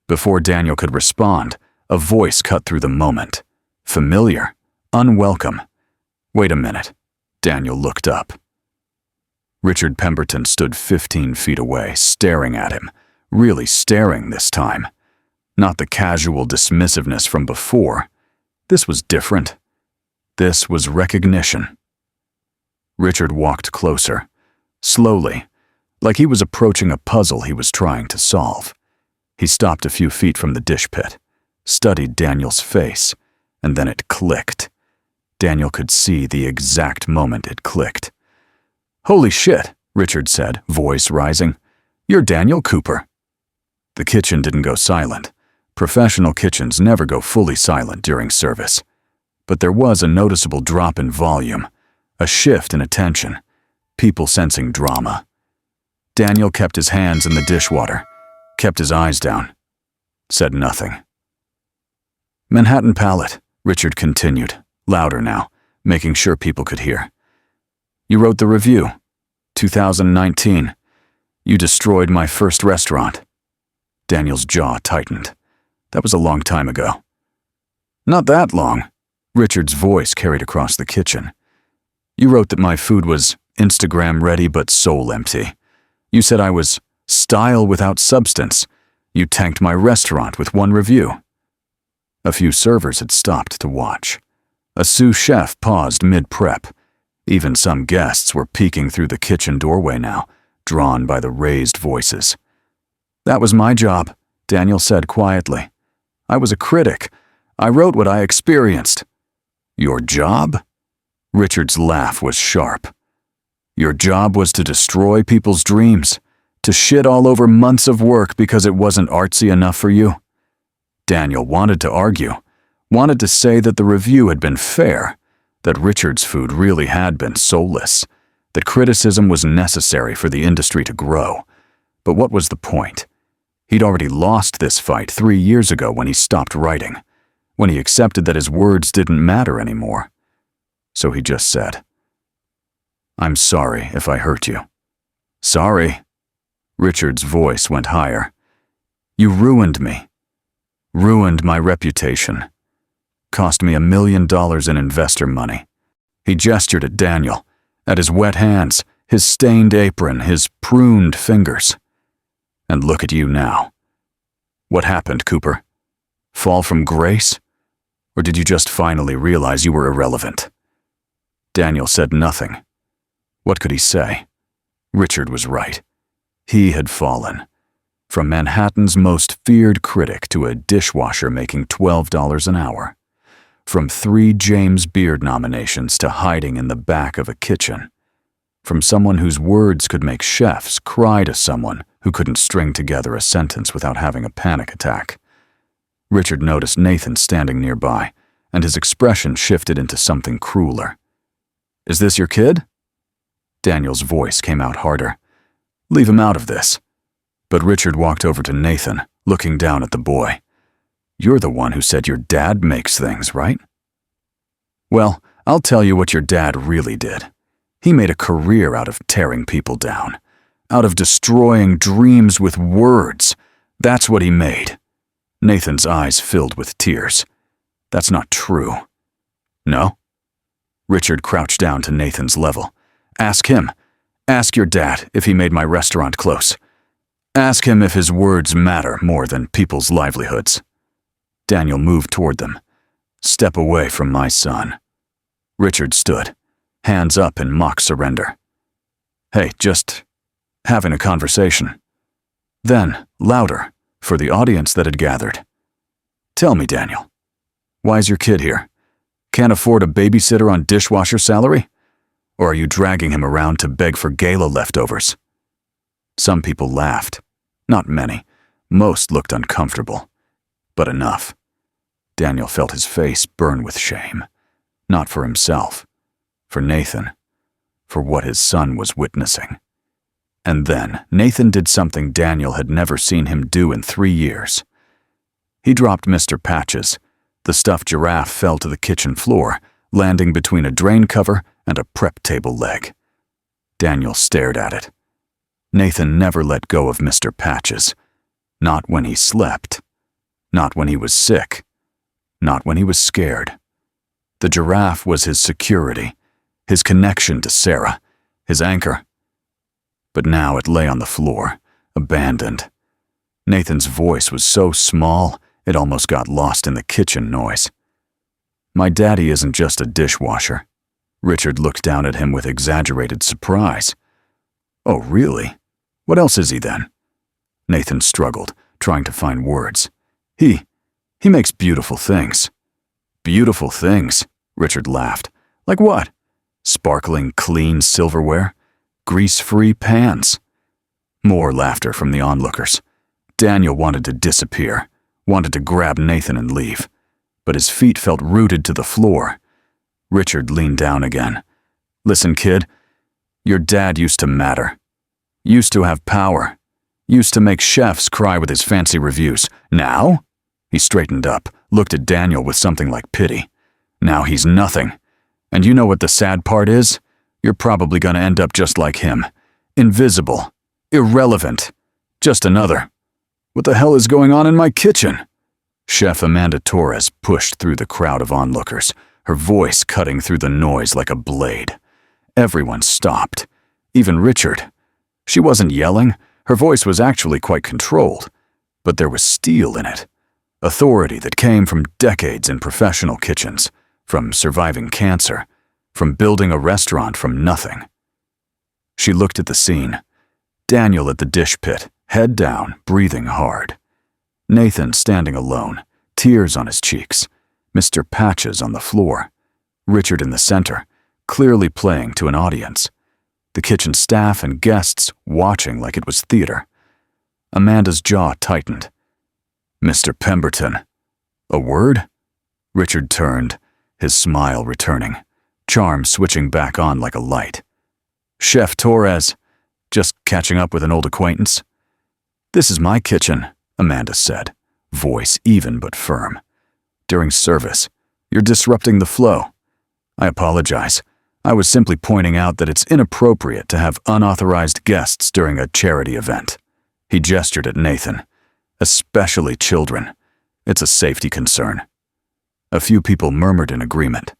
Before Daniel could respond, a voice cut through the moment. Familiar, unwelcome. "Wait a minute." Daniel looked up. Richard Pemberton stood 15 feet away, staring at him, really staring this time. Not the casual dismissiveness from before. This was different. This was recognition. Richard walked closer, slowly, like he was approaching a puzzle he was trying to solve. He stopped a few feet from the dish pit, studied Daniel's face, and then it clicked. Daniel could see the exact moment it clicked. "Holy shit," Richard said, voice rising. "You're Daniel Cooper." The kitchen didn't go silent. Professional kitchens never go fully silent during service. But there was a noticeable drop in volume, a shift in attention, people sensing drama. Daniel kept his hands in the dishwater, kept his eyes down, said nothing. Manhattan Palette, Richard continued, louder now, making sure people could hear. You wrote the review. 2019. You destroyed my first restaurant. Daniel's jaw tightened. That was a long time ago. Not that long. Richard's voice carried across the kitchen. You wrote that my food was Instagram ready but soul empty. You said I was style without substance. You tanked my restaurant with one review. A few servers had stopped to watch. A sous chef paused mid-prep. Even some guests were peeking through the kitchen doorway now, drawn by the raised voices. That was my job, Daniel said quietly. I was a critic. I wrote what I experienced. Your job? Richard's laugh was sharp. Your job was to destroy people's dreams, to shit all over months of work because it wasn't artsy enough for you. Daniel wanted to argue, wanted to say that the review had been fair, that Richard's food really had been soulless, that criticism was necessary for the industry to grow. But what was the point? He'd already lost this fight 3 years ago when he stopped writing, when he accepted that his words didn't matter anymore. So he just said, I'm sorry if I hurt you. Sorry. Richard's voice went higher. You ruined me. Ruined my reputation. Cost me $1 million in investor money. He gestured at Daniel, at his wet hands, his stained apron, his pruned fingers. And look at you now. What happened, Cooper? Fall from grace? Or did you just finally realize you were irrelevant? Daniel said nothing. What could he say? Richard was right. He had fallen. From Manhattan's most feared critic to a dishwasher making $12 an hour. From 3 James Beard nominations to hiding in the back of a kitchen. From someone whose words could make chefs cry to someone who couldn't string together a sentence without having a panic attack. Richard noticed Nathan standing nearby, and his expression shifted into something crueler. Is this your kid? Daniel's voice came out harder. Leave him out of this. But Richard walked over to Nathan, looking down at the boy. You're the one who said your dad makes things, right? Well, I'll tell you what your dad really did. He made a career out of tearing people down, out of destroying dreams with words. That's what he made. Nathan's eyes filled with tears. That's not true. No? Richard crouched down to Nathan's level. Ask him. Ask your dad if he made my restaurant close. Ask him if his words matter more than people's livelihoods. Daniel moved toward them. Step away from my son. Richard stood, hands up in mock surrender. Hey, just having a conversation. Then, louder, for the audience that had gathered. Tell me, Daniel, why is your kid here? Can't afford a babysitter on dishwasher salary? Or are you dragging him around to beg for gala leftovers? Some people laughed. Not many. Most looked uncomfortable. But enough. Daniel felt his face burn with shame. Not for himself. For Nathan. For what his son was witnessing. And then Nathan did something Daniel had never seen him do in 3 years. He dropped Mr. Patches. The stuffed giraffe fell to the kitchen floor, landing between a drain cover and a prep table leg. Daniel stared at it. Nathan never let go of Mr. Patches. Not when he slept. Not when he was sick. Not when he was scared. The giraffe was his security, his connection to Sarah, his anchor. But now it lay on the floor, abandoned. Nathan's voice was so small, it almost got lost in the kitchen noise. My daddy isn't just a dishwasher. Richard looked down at him with exaggerated surprise. Oh, really? What else is he then? Nathan struggled, trying to find words. He makes beautiful things. Beautiful things, Richard laughed. Like what? Sparkling, clean silverware? Grease-free pans? More laughter from the onlookers. Daniel wanted to disappear, wanted to grab Nathan and leave, but his feet felt rooted to the floor. Richard leaned down again. "Listen, kid, your dad used to matter. Used to have power. Used to make chefs cry with his fancy reviews. Now?" He straightened up, looked at Daniel with something like pity. "Now he's nothing. And you know what the sad part is? You're probably gonna end up just like him. Invisible. Irrelevant. Just another. What the hell is going on in my kitchen?" Chef Amanda Torres pushed through the crowd of onlookers, her voice cutting through the noise like a blade. Everyone stopped. Even Richard. She wasn't yelling. Her voice was actually quite controlled. But there was steel in it. Authority that came from decades in professional kitchens, from surviving cancer, from building a restaurant from nothing. She looked at the scene. Daniel at the dish pit, head down, breathing hard. Nathan standing alone, tears on his cheeks. Mr. Patches on the floor. Richard in the center, clearly playing to an audience. The kitchen staff and guests watching like it was theater. Amanda's jaw tightened. "Mr. Pemberton." "A word?" Richard turned, his smile returning, charm switching back on like a light. "Chef Torres, just catching up with an old acquaintance." "This is my kitchen," Amanda said, voice even but firm. "During service, you're disrupting the flow. I apologize. I was simply pointing out that it's inappropriate to have unauthorized guests during a charity event." He gestured at Nathan. "Especially children. It's a safety concern." A few people murmured in agreement.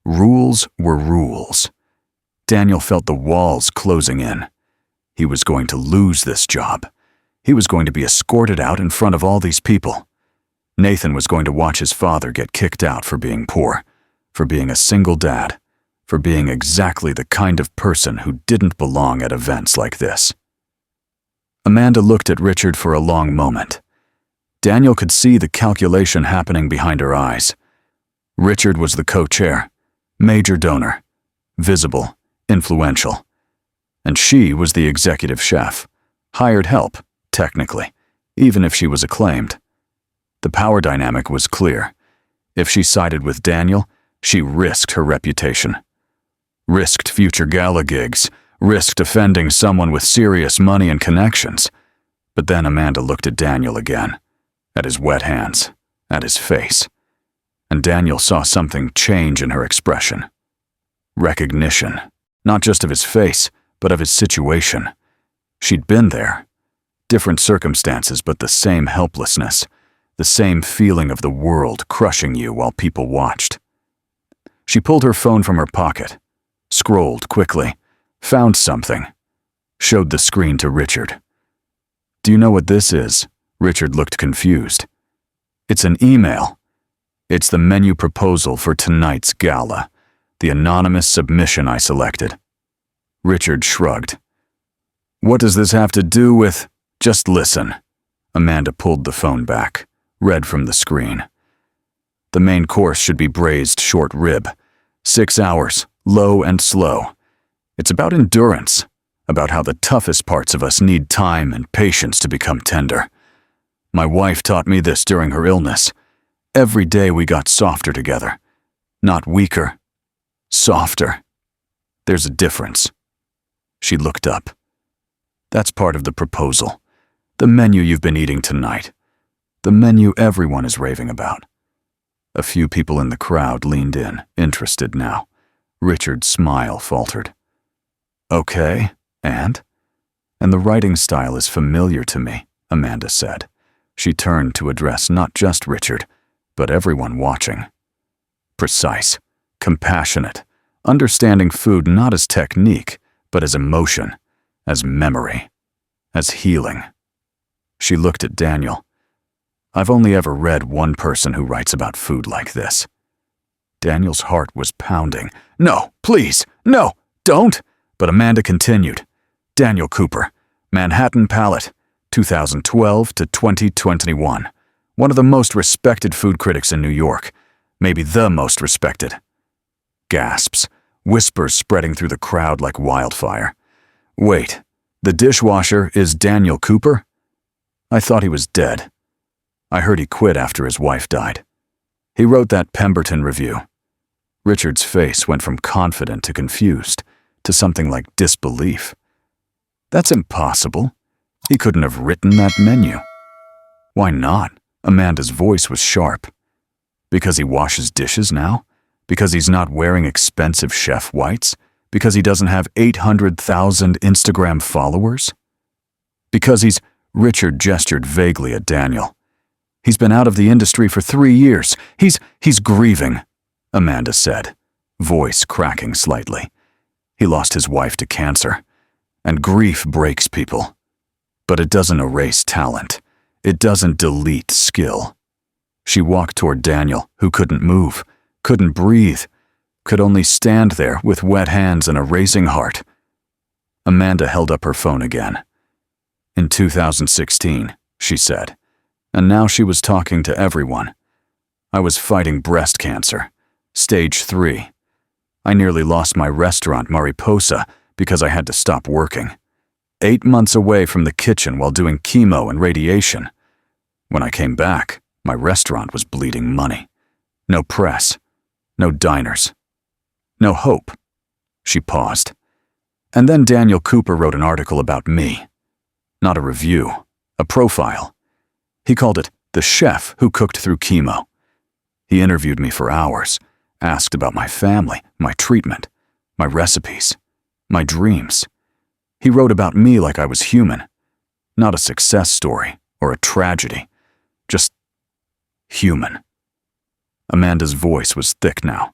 Rules were rules. Daniel felt the walls closing in. He was going to lose this job. He was going to be escorted out in front of all these people. Nathan was going to watch his father get kicked out for being poor, for being a single dad, for being exactly the kind of person who didn't belong at events like this. Amanda looked at Richard for a long moment. Daniel could see the calculation happening behind her eyes. Richard was the co-chair, major donor, visible, influential. And she was the executive chef, hired help, technically, even if she was acclaimed. The power dynamic was clear. If she sided with Daniel, she risked her reputation. Risked future gala gigs, risked offending someone with serious money and connections. But then Amanda looked at Daniel again, at his wet hands, at his face. And Daniel saw something change in her expression. Recognition, not just of his face, but of his situation. She'd been there. Different circumstances, but the same helplessness, the same feeling of the world crushing you while people watched. She pulled her phone from her pocket, scrolled quickly, found something, showed the screen to Richard. "Do you know what this is?" Richard looked confused. "It's an email. It's the menu proposal for tonight's gala, the anonymous submission I selected." Richard shrugged. "What does this have to do with—" "Just listen." Amanda pulled the phone back, read from the screen. "The main course should be braised short rib. 6 hours, low and slow. It's about endurance, about how the toughest parts of us need time and patience to become tender. My wife taught me this during her illness. Every day we got softer together. Not weaker. Softer. There's a difference." She looked up. "That's part of the proposal. The menu you've been eating tonight. The menu everyone is raving about." A few people in the crowd leaned in, interested now. Richard's smile faltered. "Okay, and?" "And the writing style is familiar to me," Amanda said. She turned to address not just Richard, but everyone watching. "Precise, compassionate, understanding food not as technique, but as emotion, as memory, as healing." She looked at Daniel. "I've only ever read one person who writes about food like this." Daniel's heart was pounding. "No, please, no, don't!" But Amanda continued. "Daniel Cooper, Manhattan Palate, 2012 to 2021. One of the most respected food critics in New York, maybe the most respected." Gasps, whispers spreading through the crowd like wildfire. "Wait, the dishwasher is Daniel Cooper?" I thought he was dead. I heard he quit after his wife died. He wrote that Pemberton review. Richard's face went from confident to confused, to something like disbelief. That's impossible. He couldn't have written that menu. Why not? Amanda's voice was sharp. Because he washes dishes now? Because he's not wearing expensive chef whites? Because he doesn't have 800,000 Instagram followers? Because he's... Richard gestured vaguely at Daniel. He's been out of the industry for 3 years. He's grieving, Amanda said, voice cracking slightly. He lost his wife to cancer. And grief breaks people. But it doesn't erase talent. It doesn't delete skill. She walked toward Daniel, who couldn't move, couldn't breathe, could only stand there with wet hands and a racing heart. Amanda held up her phone again. In 2016, she said, and now she was talking to everyone. I was fighting breast cancer, stage 3. I nearly lost my restaurant, Mariposa, because I had to stop working. 8 months away from the kitchen while doing chemo and radiation. When I came back, my restaurant was bleeding money. No press, no diners, no hope. She paused. And then Daniel Cooper wrote an article about me. Not a review, a profile. He called it The Chef Who Cooked Through Chemo. He interviewed me for hours, asked about my family, my treatment, my recipes, my dreams. He wrote about me like I was human, not a success story or a tragedy, just human. Amanda's voice was thick now.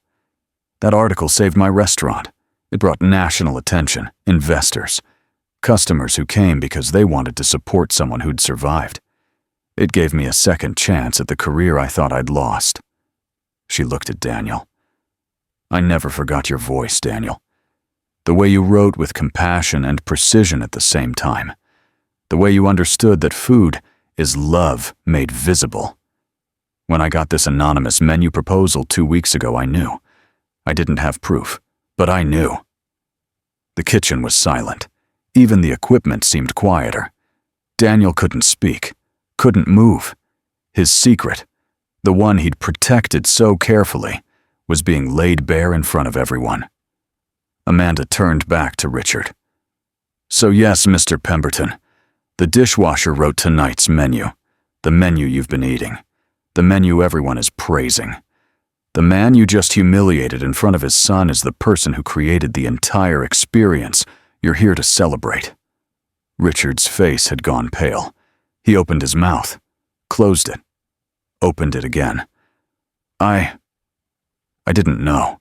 That article saved my restaurant. It brought national attention, investors, customers who came because they wanted to support someone who'd survived. It gave me a second chance at the career I thought I'd lost. She looked at Daniel. I never forgot your voice, Daniel. The way you wrote with compassion and precision at the same time. The way you understood that food is love made visible. When I got this anonymous menu proposal 2 weeks ago, I knew. I didn't have proof, but I knew. The kitchen was silent. Even the equipment seemed quieter. Daniel couldn't speak, couldn't move. His secret, the one he'd protected so carefully, was being laid bare in front of everyone. Amanda turned back to Richard. So yes, Mr. Pemberton, the dishwasher wrote tonight's menu, the menu you've been eating, the menu everyone is praising. The man you just humiliated in front of his son is the person who created the entire experience you're here to celebrate. Richard's face had gone pale. He opened his mouth, closed it, opened it again. I didn't know.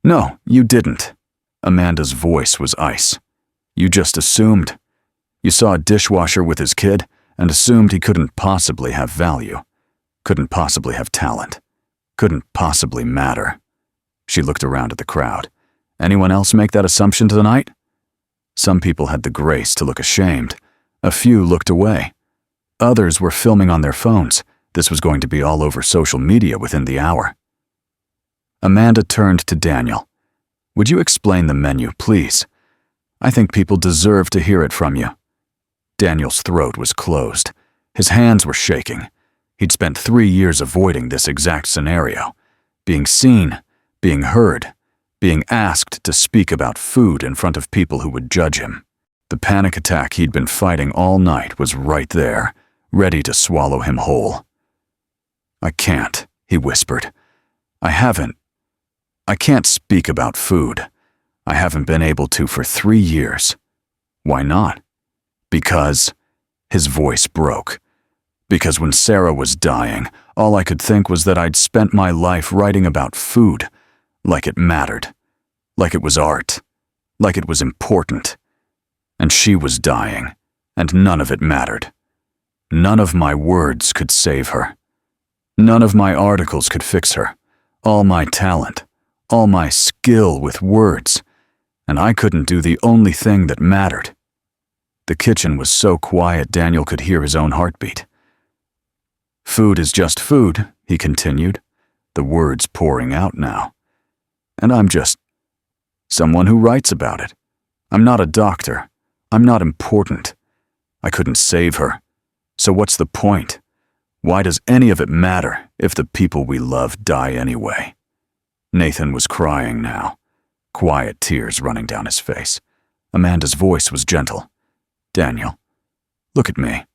No, you didn't. Amanda's voice was ice. You just assumed. You saw a dishwasher with his kid and assumed he couldn't possibly have value, couldn't possibly have talent, couldn't possibly matter. She looked around at the crowd. Anyone else make that assumption tonight? Some people had the grace to look ashamed. A few looked away. Others were filming on their phones. This was going to be all over social media within the hour. Amanda turned to Daniel. Would you explain the menu, please? I think people deserve to hear it from you. Daniel's throat was closed. His hands were shaking. He'd spent 3 years avoiding this exact scenario. Being seen, being heard, being asked to speak about food in front of people who would judge him. The panic attack he'd been fighting all night was right there, ready to swallow him whole. I can't, he whispered. I can't speak about food. I haven't been able to for 3 years. Why not? Because, his voice broke. Because when Sarah was dying, all I could think was that I'd spent my life writing about food, like it mattered, like it was art, like it was important. And she was dying, and none of it mattered. None of my words could save her. None of my articles could fix her. All my talent, all my skill with words, and I couldn't do the only thing that mattered. The kitchen was so quiet Daniel could hear his own heartbeat. Food is just food, he continued, the words pouring out now. And I'm just someone who writes about it. I'm not a doctor. I'm not important. I couldn't save her. So what's the point? Why does any of it matter if the people we love die anyway? Nathan was crying now, quiet tears running down his face. Amanda's voice was gentle. "Daniel, look at me."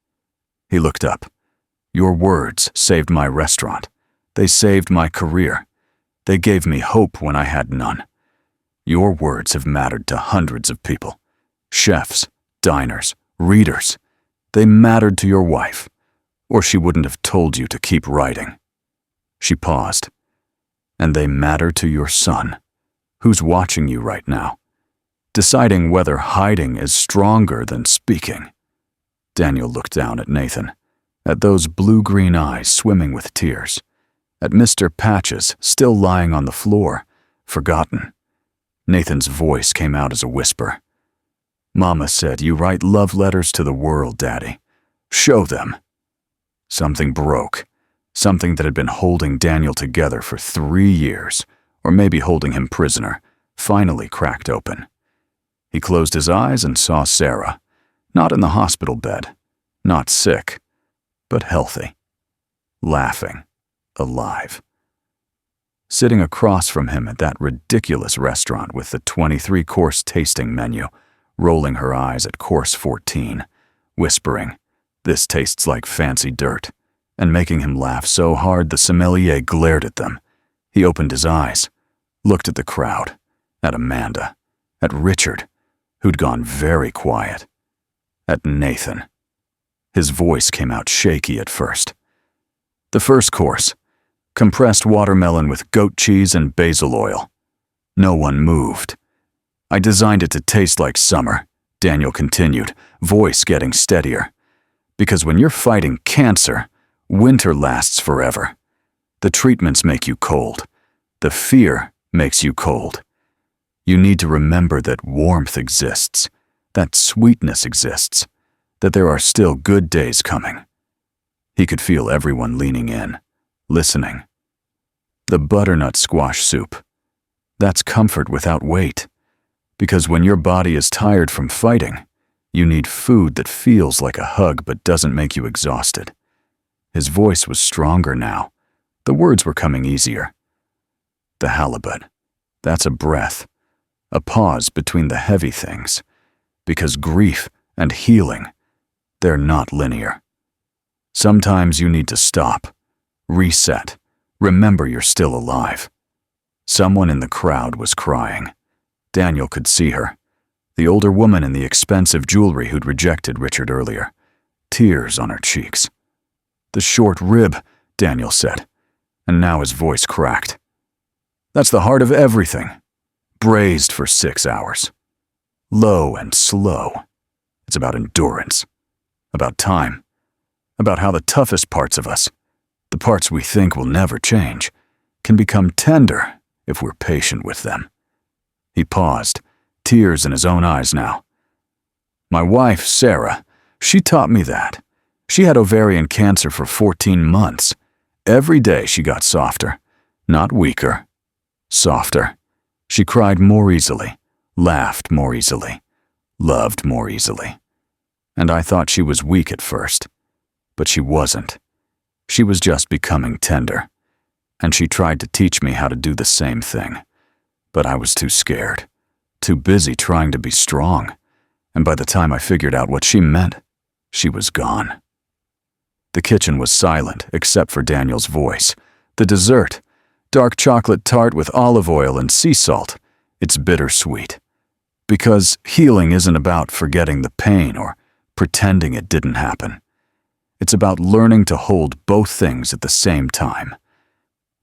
He looked up. "Your words saved my restaurant. They saved my career. They gave me hope when I had none. Your words have mattered to hundreds of people. Chefs, diners, readers. They mattered to your wife, or she wouldn't have told you to keep writing." She paused. "And they matter to your son, who's watching you right now, deciding whether hiding is stronger than speaking." Daniel looked down at Nathan, at those blue-green eyes swimming with tears, at Mr. Patches still lying on the floor, forgotten. Nathan's voice came out as a whisper. "Mama said you write love letters to the world, Daddy. Show them." Something broke, something that had been holding Daniel together for 3 years, or maybe holding him prisoner, finally cracked open. He closed his eyes and saw Sarah, not in the hospital bed, not sick, but healthy, laughing, alive. Sitting across from him at that ridiculous restaurant with the 23-course tasting menu, rolling her eyes at course 14, whispering, "This tastes like fancy dirt," and making him laugh so hard the sommelier glared at them. He opened his eyes, looked at the crowd, at Amanda, at Richard, who'd gone very quiet, at Nathan. His voice came out shaky at first. "The first course, compressed watermelon with goat cheese and basil oil." No one moved. "I designed it to taste like summer," Daniel continued, voice getting steadier. "Because when you're fighting cancer, winter lasts forever. The treatments make you cold. The fear makes you cold. You need to remember that warmth exists, that sweetness exists, that there are still good days coming." He could feel everyone leaning in, listening. "The butternut squash soup. That's comfort without weight. Because when your body is tired from fighting, you need food that feels like a hug but doesn't make you exhausted." His voice was stronger now. The words were coming easier. "The halibut. That's a breath. A pause between the heavy things. Because grief and healing, they're not linear. Sometimes you need to stop, reset, remember you're still alive." Someone in the crowd was crying. Daniel could see her. The older woman in the expensive jewelry who'd rejected Richard earlier. Tears on her cheeks. "The short rib," Daniel said, and now his voice cracked. "That's the heart of everything. Braised for 6 hours. Low and slow. It's about endurance. About time. About how the toughest parts of us, the parts we think will never change, can become tender if we're patient with them." He paused, tears in his own eyes now. "My wife, Sarah, she taught me that. She had ovarian cancer for 14 months. Every day she got softer, not weaker. Softer. She cried more easily, laughed more easily, loved more easily. And I thought she was weak at first, but she wasn't. She was just becoming tender. And she tried to teach me how to do the same thing. But I was too scared, too busy trying to be strong. And by the time I figured out what she meant, she was gone." The kitchen was silent except for Daniel's voice. The dessert, dark chocolate tart with olive oil and sea salt, it's bittersweet. Because healing isn't about forgetting the pain or pretending it didn't happen. It's about learning to hold both things at the same time.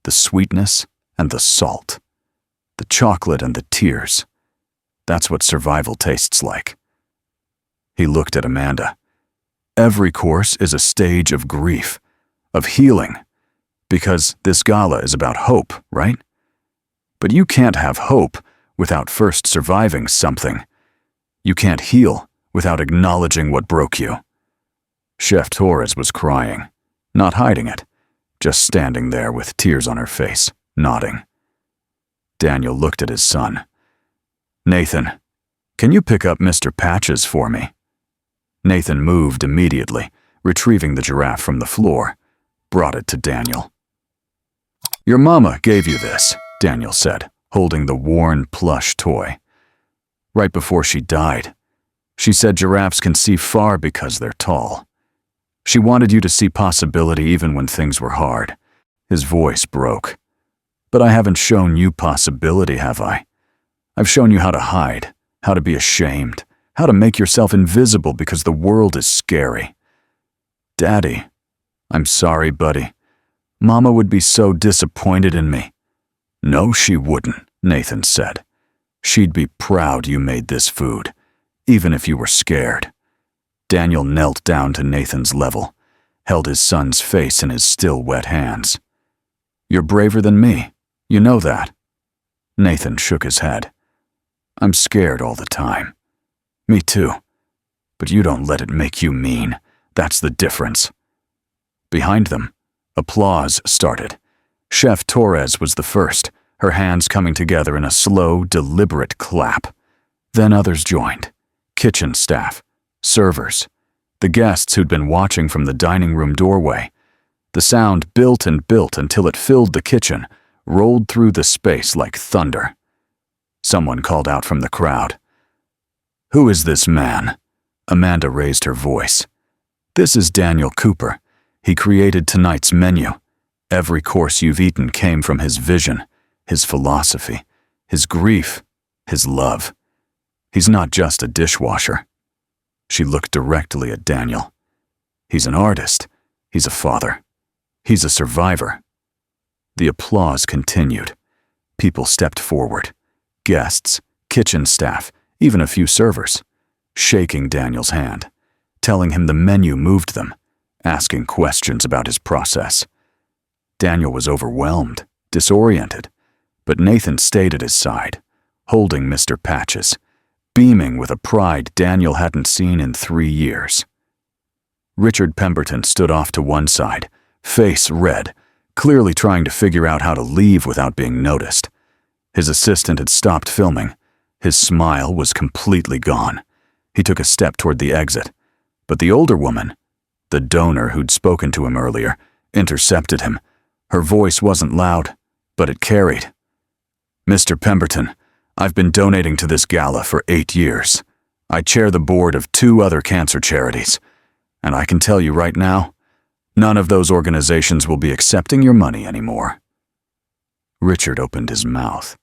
The sweetness and the salt. The chocolate and the tears. That's what survival tastes like. He looked at Amanda. "Every course is a stage of grief, of healing, because this gala is about hope, right? But you can't have hope without first surviving something. You can't heal without acknowledging what broke you." Chef Torres was crying, not hiding it, just standing there with tears on her face, nodding. Daniel looked at his son. "Nathan, can you pick up Mr. Patches for me?" Nathan moved immediately, retrieving the giraffe from the floor, brought it to Daniel. "Your mama gave you this," Daniel said, holding the worn plush toy. "Right before she died. She said giraffes can see far because they're tall. She wanted you to see possibility even when things were hard." His voice broke. "But I haven't shown you possibility, have I? I've shown you how to hide, how to be ashamed, how to make yourself invisible because the world is scary. Daddy, I'm sorry, buddy. Mama would be so disappointed in me." "No, she wouldn't," Nathan said. "She'd be proud you made this food, even if you were scared." Daniel knelt down to Nathan's level, held his son's face in his still wet hands. "You're braver than me. You know that." Nathan shook his head. "I'm scared all the time." "Me too. But you don't let it make you mean. That's the difference." Behind them, applause started. Chef Torres was the first, her hands coming together in a slow, deliberate clap. Then others joined. Kitchen staff, servers, the guests who'd been watching from the dining room doorway. The sound built and built until it filled the kitchen, rolled through the space like thunder. Someone called out from the crowd. "Who is this man?" Amanda raised her voice. "This is Daniel Cooper. He created tonight's menu. Every course you've eaten came from his vision, his philosophy, his grief, his love. He's not just a dishwasher." She looked directly at Daniel. "He's an artist. He's a father. He's a survivor." The applause continued. People stepped forward. Guests, kitchen staff, even a few servers, shaking Daniel's hand, telling him the menu moved them, asking questions about his process. Daniel was overwhelmed, disoriented, but Nathan stayed at his side, holding Mr. Patches, beaming with a pride Daniel hadn't seen in 3 years. Richard Pemberton stood off to one side, face red, clearly trying to figure out how to leave without being noticed. His assistant had stopped filming. His smile was completely gone. He took a step toward the exit, but the older woman, the donor who'd spoken to him earlier, intercepted him. Her voice wasn't loud, but it carried. "Mr. Pemberton, I've been donating to this gala for 8 years. I chair the board of 2 other cancer charities, and I can tell you right now, none of those organizations will be accepting your money anymore." Richard opened his mouth.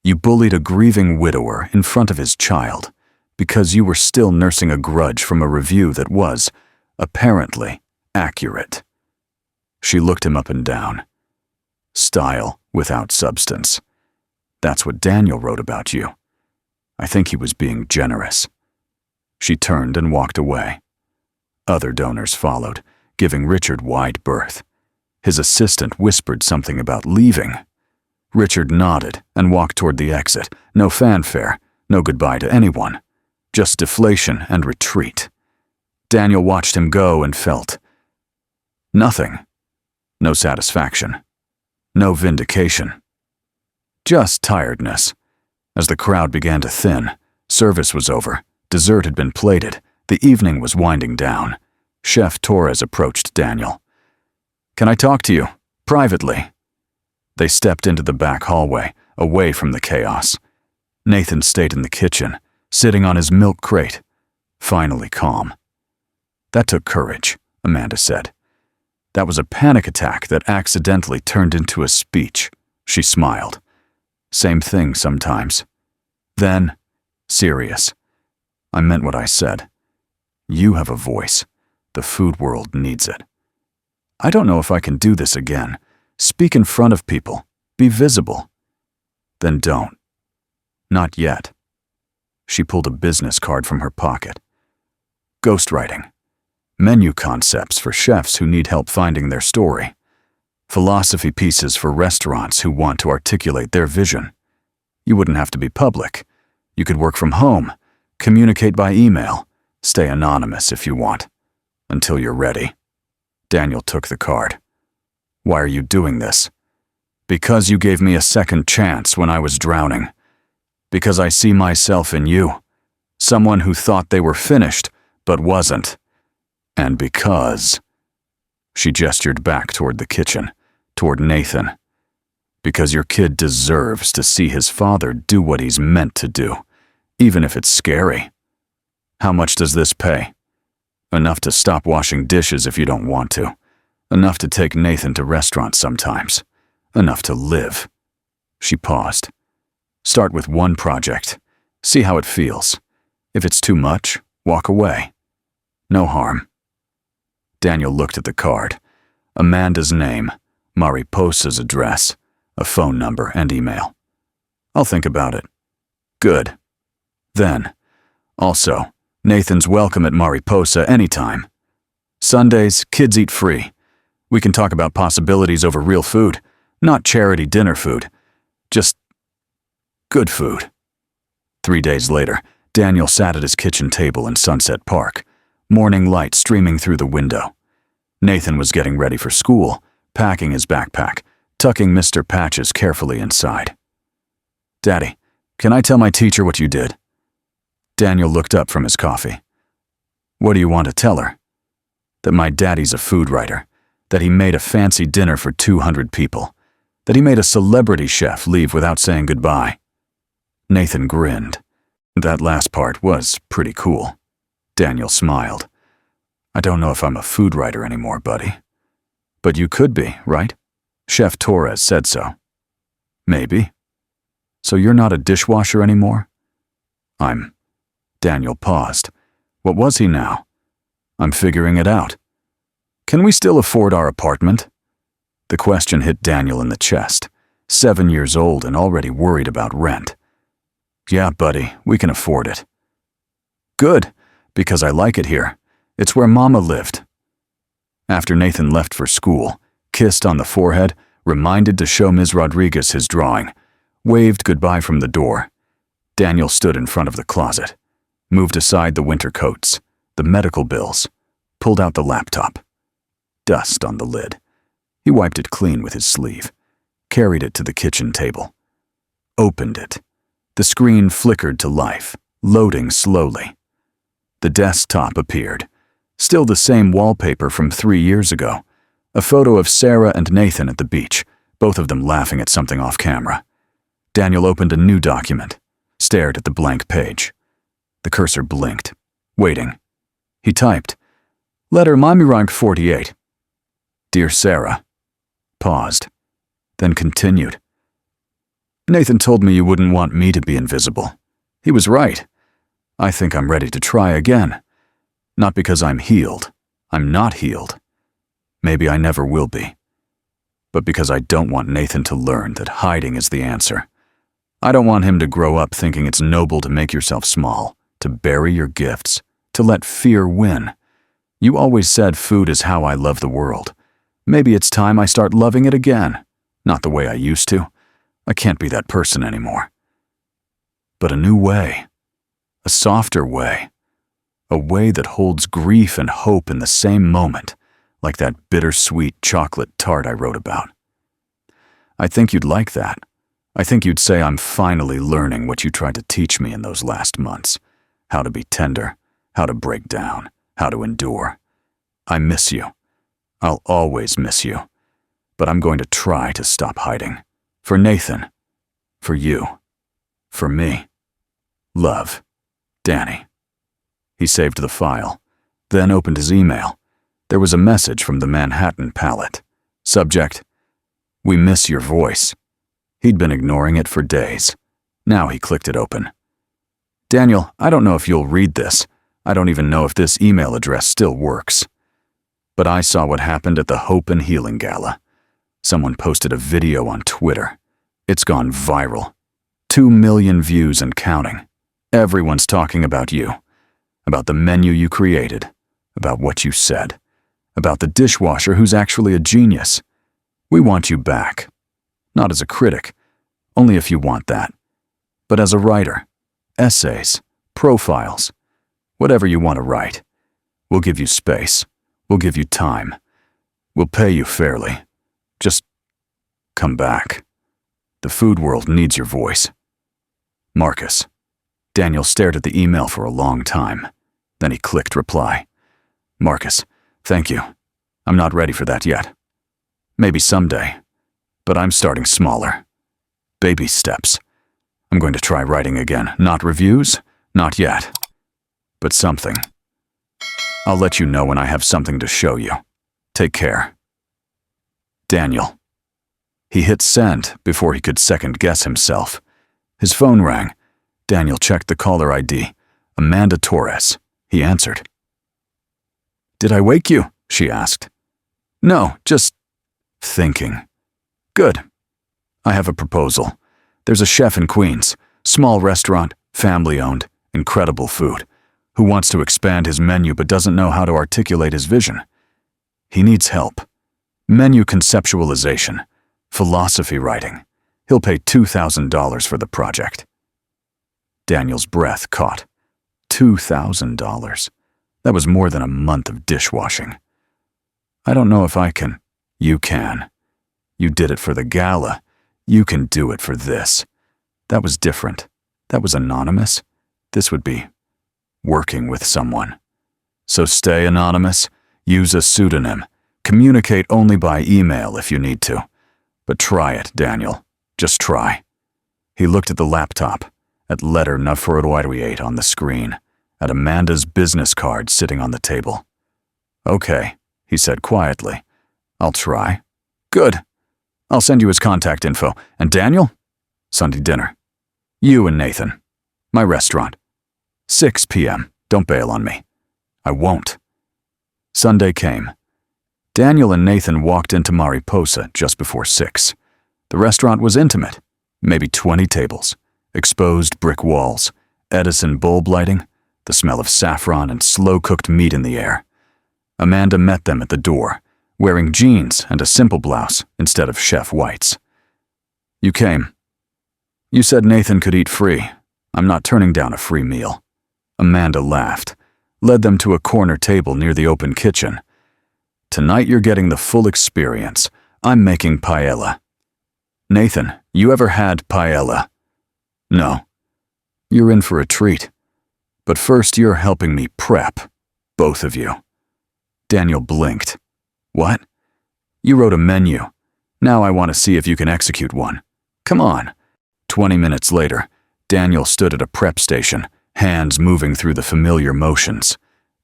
You bullied a grieving widower in front of his child because you were still nursing a grudge from a review that was, apparently, accurate." She looked him up and down. "Style without substance. That's what Daniel wrote about you. I think he was being generous." She turned and walked away. Other donors followed, giving Richard wide berth. His assistant whispered something about leaving. Richard nodded and walked toward the exit. No fanfare, no goodbye to anyone. Just deflation and retreat. Daniel watched him go and felt nothing. No satisfaction. No vindication. Just tiredness. As the crowd began to thin, service was over, dessert had been plated, the evening was winding down. Chef Torres approached Daniel. "Can I talk to you? Privately?" They stepped into the back hallway, away from the chaos. Nathan stayed in the kitchen, sitting on his milk crate, finally calm. "That took courage," Amanda said. "That was a panic attack that accidentally turned into a speech." She smiled. "Same thing sometimes." Then, serious. "I meant what I said. You have a voice. The food world needs it. I don't know if I can do this again. Speak in front of people. Be visible." "Then don't. Not yet." She pulled a business card from her pocket. "Ghostwriting. Menu concepts for chefs who need help finding their story. Philosophy pieces for restaurants who want to articulate their vision. You wouldn't have to be public. You could work from home, communicate by email, stay anonymous if you want. Until you're ready." Daniel took the card. "Why are you doing this?" "Because you gave me a second chance when I was drowning. Because I see myself in you. Someone who thought they were finished, but wasn't. And because... She gestured back toward the kitchen, toward Nathan. Because your kid deserves to see his father do what he's meant to do, even if it's scary. How much does this pay? Enough to stop washing dishes if you don't want to. Enough to take Nathan to restaurants sometimes. Enough to live. She paused. Start with one project. See how it feels. If it's too much, walk away. No harm. Daniel looked at the card. Amanda's name, Mariposa's address, a phone number and email. I'll think about it. Good. Then, also, Nathan's welcome at Mariposa anytime. Sundays, kids eat free. We can talk about possibilities over real food, not charity dinner food. Just good food. 3 days later, Daniel sat at his kitchen table in Sunset Park, morning light streaming through the window. Nathan was getting ready for school, packing his backpack, tucking Mr. Patches carefully inside. Daddy, can I tell my teacher what you did? Daniel looked up from his coffee. What do you want to tell her? That my daddy's a food writer, that he made a fancy dinner for 200 people, that he made a celebrity chef leave without saying goodbye. Nathan grinned. That last part was pretty cool. Daniel smiled. I don't know if I'm a food writer anymore, buddy. But you could be, right? Chef Torres said so. Maybe. So you're not a dishwasher anymore? Daniel paused. What was he now? I'm figuring it out. Can we still afford our apartment? The question hit Daniel in the chest. 7 years old and already worried about rent. Yeah, buddy, we can afford it. Good, because I like it here. It's where Mama lived. After Nathan left for school, kissed on the forehead, reminded to show Ms. Rodriguez his drawing, waved goodbye from the door, Daniel stood in front of the closet, moved aside the winter coats, the medical bills, pulled out the laptop. Dust on the lid. He wiped it clean with his sleeve, carried it to the kitchen table, opened it. The screen flickered to life, loading slowly. The desktop appeared. Still the same wallpaper from 3 years ago. A photo of Sarah and Nathan at the beach, both of them laughing at something off camera. Daniel opened a new document, stared at the blank page. The cursor blinked, waiting. He typed, Letter Mimirang 48. Dear Sarah. Paused, then continued. Nathan told me you wouldn't want me to be invisible. He was right. I think I'm ready to try again. Not because I'm healed. I'm not healed. Maybe I never will be. But because I don't want Nathan to learn that hiding is the answer. I don't want him to grow up thinking it's noble to make yourself small, to bury your gifts, to let fear win. You always said food is how I love the world. Maybe it's time I start loving it again. Not the way I used to. I can't be that person anymore. But a new way. A softer way. A way that holds grief and hope in the same moment, like that bittersweet chocolate tart I wrote about. I think you'd like that. I think you'd say I'm finally learning what you tried to teach me in those last months. How to be tender, how to break down, how to endure. I miss you. I'll always miss you. But I'm going to try to stop hiding. For Nathan. For you. For me. Love. Danny. He saved the file, then opened his email. There was a message from the Manhattan palette. Subject, We miss your voice. He'd been ignoring it for days. Now he clicked it open. Daniel, I don't know if you'll read this. I don't even know if this email address still works. But I saw what happened at the Hope and Healing Gala. Someone posted a video on Twitter. It's gone viral. 2 million views and counting. Everyone's talking about you. About the menu you created. About what you said. About the dishwasher who's actually a genius. We want you back. Not as a critic, only if you want that. But as a writer. Essays. Profiles. Whatever you want to write. We'll give you space. We'll give you time. We'll pay you fairly. Just come back. The food world needs your voice. Marcus. Daniel stared at the email for a long time. Then he clicked reply. Marcus, thank you. I'm not ready for that yet. Maybe someday. But I'm starting smaller. Baby steps. I'm going to try writing again. Not reviews? Not yet. But something. I'll let you know when I have something to show you. Take care. Daniel. He hit send before he could second-guess himself. His phone rang. Daniel checked the caller ID. Amanda Torres. He answered. Did I wake you? She asked. No, just thinking. Good. I have a proposal. There's a chef in Queens, small restaurant, family-owned, incredible food, who wants to expand his menu but doesn't know how to articulate his vision. He needs help. Menu conceptualization, philosophy writing. He'll pay $2,000 for the project. Daniel's breath caught. $2,000. That was more than a month of dishwashing. I don't know if I can. You can. You did it for the gala. You can do it for this. That was different. That was anonymous. This would be working with someone. So stay anonymous. Use a pseudonym. Communicate only by email if you need to. But try it, Daniel. Just try. He looked at the laptop, at letter Naforoiruiate on the screen, at Amanda's business card sitting on the table. Okay, he said quietly. I'll try. Good. I'll send you his contact info. And Daniel? Sunday dinner. You and Nathan. My restaurant. 6 p.m. Don't bail on me. I won't. Sunday came. Daniel and Nathan walked into Mariposa just before 6. The restaurant was intimate. Maybe 20 tables. Exposed brick walls. Edison bulb lighting. The smell of saffron and slow-cooked meat in the air. Amanda met them at the door, wearing jeans and a simple blouse instead of chef whites. You came. You said Nathan could eat free. I'm not turning down a free meal. Amanda laughed, led them to a corner table near the open kitchen. Tonight you're getting the full experience. I'm making paella. Nathan, you ever had paella? No. You're in for a treat. But first you're helping me prep. Both of you. Daniel blinked. What? You wrote a menu. Now I want to see if you can execute one. Come on. 20 minutes later, Daniel stood at a prep station, hands moving through the familiar motions.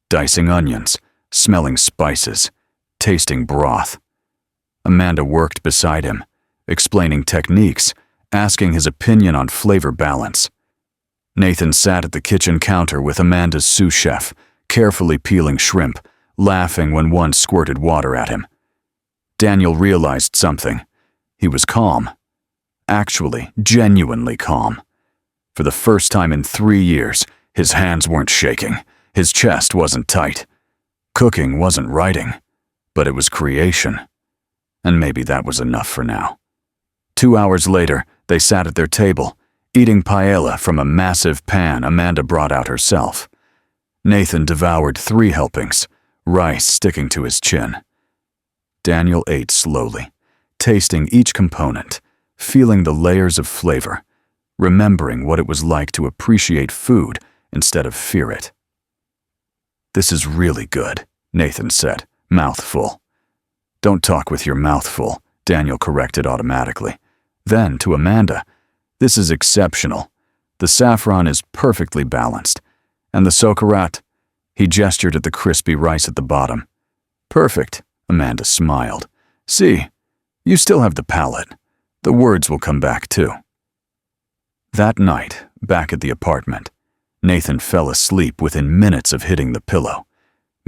Dicing onions, smelling spices, tasting broth. Amanda worked beside him, explaining techniques, asking his opinion on flavor balance. Nathan sat at the kitchen counter with Amanda's sous chef, carefully peeling shrimp, laughing when one squirted water at him. Daniel realized something. He was calm. Actually, genuinely calm. For the first time in 3 years, his hands weren't shaking. His chest wasn't tight. Cooking wasn't writing, but it was creation. And maybe that was enough for now. 2 hours later, they sat at their table, eating paella from a massive pan Amanda brought out herself. Nathan devoured 3 helpings, rice sticking to his chin. Daniel ate slowly, tasting each component, feeling the layers of flavor, remembering what it was like to appreciate food instead of fear it. This is really good, Nathan said, mouth full. Don't talk with your mouth full, Daniel corrected automatically. Then, to Amanda, this is exceptional. The saffron is perfectly balanced. And the sokarat, he gestured at the crispy rice at the bottom. Perfect, Amanda smiled. See, you still have the palate. The words will come back too. That night, back at the apartment, Nathan fell asleep within minutes of hitting the pillow,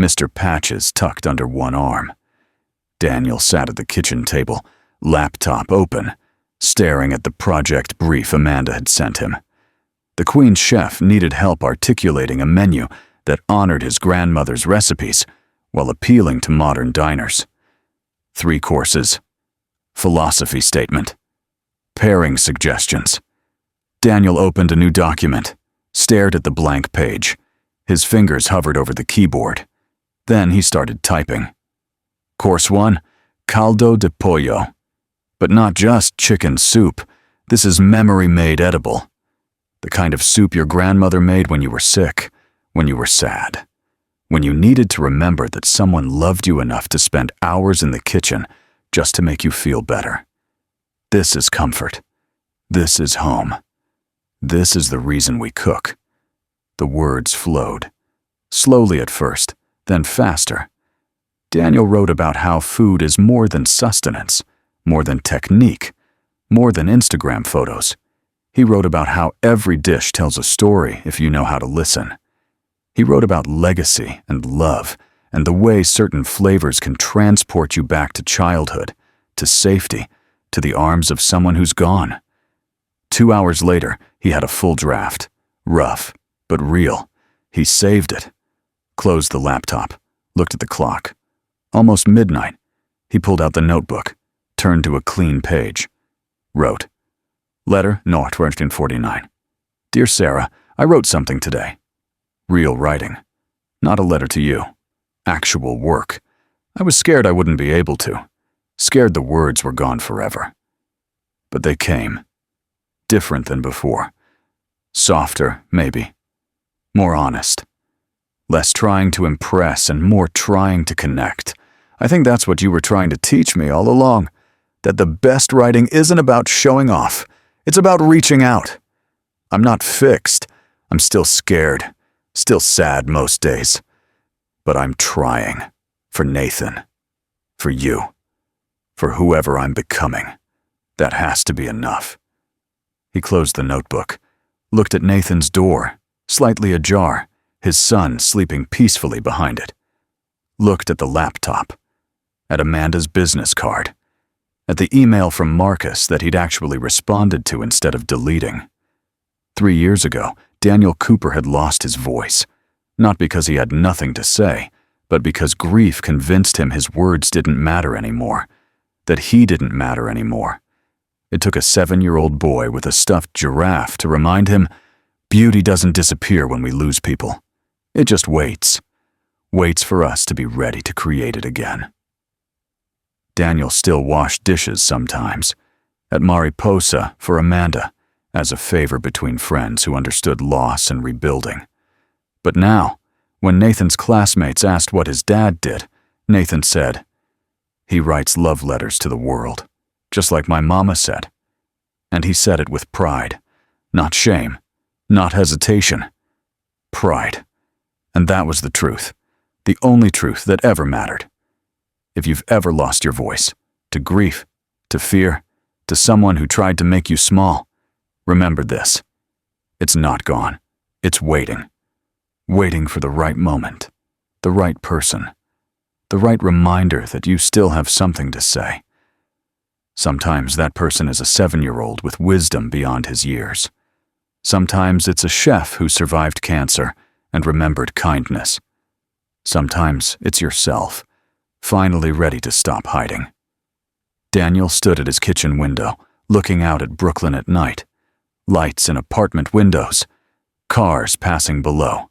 Mr. Patches tucked under one arm. Daniel sat at the kitchen table, laptop open, staring at the project brief Amanda had sent him. The Queen's chef needed help articulating a menu that honored his grandmother's recipes while appealing to modern diners. 3 courses, philosophy statement, pairing suggestions. Daniel opened a new document, stared at the blank page. His fingers hovered over the keyboard. Then he started typing. Course 1, caldo de pollo. But not just chicken soup. This is memory-made edible. The kind of soup your grandmother made when you were sick, when you were sad, when you needed to remember that someone loved you enough to spend hours in the kitchen just to make you feel better. This is comfort. This is home. This is the reason we cook. The words flowed. Slowly at first, then faster. Daniel wrote about how food is more than sustenance, more than technique, more than Instagram photos. He wrote about how every dish tells a story if you know how to listen. He wrote about legacy and love and the way certain flavors can transport you back to childhood, to safety, to the arms of someone who's gone. 2 hours later, he had a full draft. Rough, but real. He saved it. Closed the laptop. Looked at the clock. Almost midnight. He pulled out the notebook. Turned to a clean page. Wrote, Letter No. 249. Dear Sarah, I wrote something today. Real writing. Not a letter to you. Actual work. I was scared I wouldn't be able to. Scared the words were gone forever. But they came. Different than before. Softer, maybe. More honest. Less trying to impress and more trying to connect. I think that's what you were trying to teach me all along. That the best writing isn't about showing off. It's about reaching out. I'm not fixed. I'm still scared. Still sad most days. But I'm trying. For Nathan. For you. For whoever I'm becoming. That has to be enough. He closed the notebook. Looked at Nathan's door, slightly ajar, his son sleeping peacefully behind it. Looked at the laptop. At Amanda's business card. At the email from Marcus that he'd actually responded to instead of deleting. 3 years ago, Daniel Cooper had lost his voice. Not because he had nothing to say, but because grief convinced him his words didn't matter anymore. That he didn't matter anymore. It took a 7-year-old boy with a stuffed giraffe to remind him, beauty doesn't disappear when we lose people. It just waits. Waits for us to be ready to create it again. Daniel still washed dishes sometimes. At Mariposa for Amanda, as a favor between friends who understood loss and rebuilding. But now, when Nathan's classmates asked what his dad did, Nathan said, He writes love letters to the world. Just like my mama said. And he said it with pride. Not shame. Not hesitation. Pride. And that was the truth. The only truth that ever mattered. If you've ever lost your voice, to grief, to fear, to someone who tried to make you small, remember this. It's not gone. It's waiting. Waiting for the right moment. The right person. The right reminder that you still have something to say. Sometimes that person is a 7-year-old with wisdom beyond his years. Sometimes it's a chef who survived cancer and remembered kindness. Sometimes it's yourself, finally ready to stop hiding. Daniel stood at his kitchen window, looking out at Brooklyn at night. Lights in apartment windows. Cars passing below.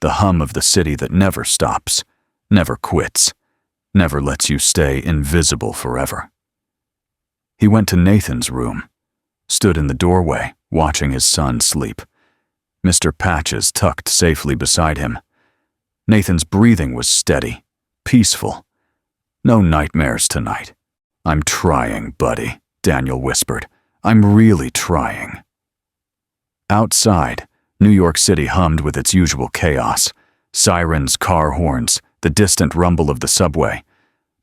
The hum of the city that never stops, never quits, never lets you stay invisible forever. He went to Nathan's room, stood in the doorway, watching his son sleep. Mr. Patches tucked safely beside him. Nathan's breathing was steady, peaceful. No nightmares tonight. I'm trying, buddy, Daniel whispered. I'm really trying. Outside, New York City hummed with its usual chaos. Sirens, car horns, the distant rumble of the subway.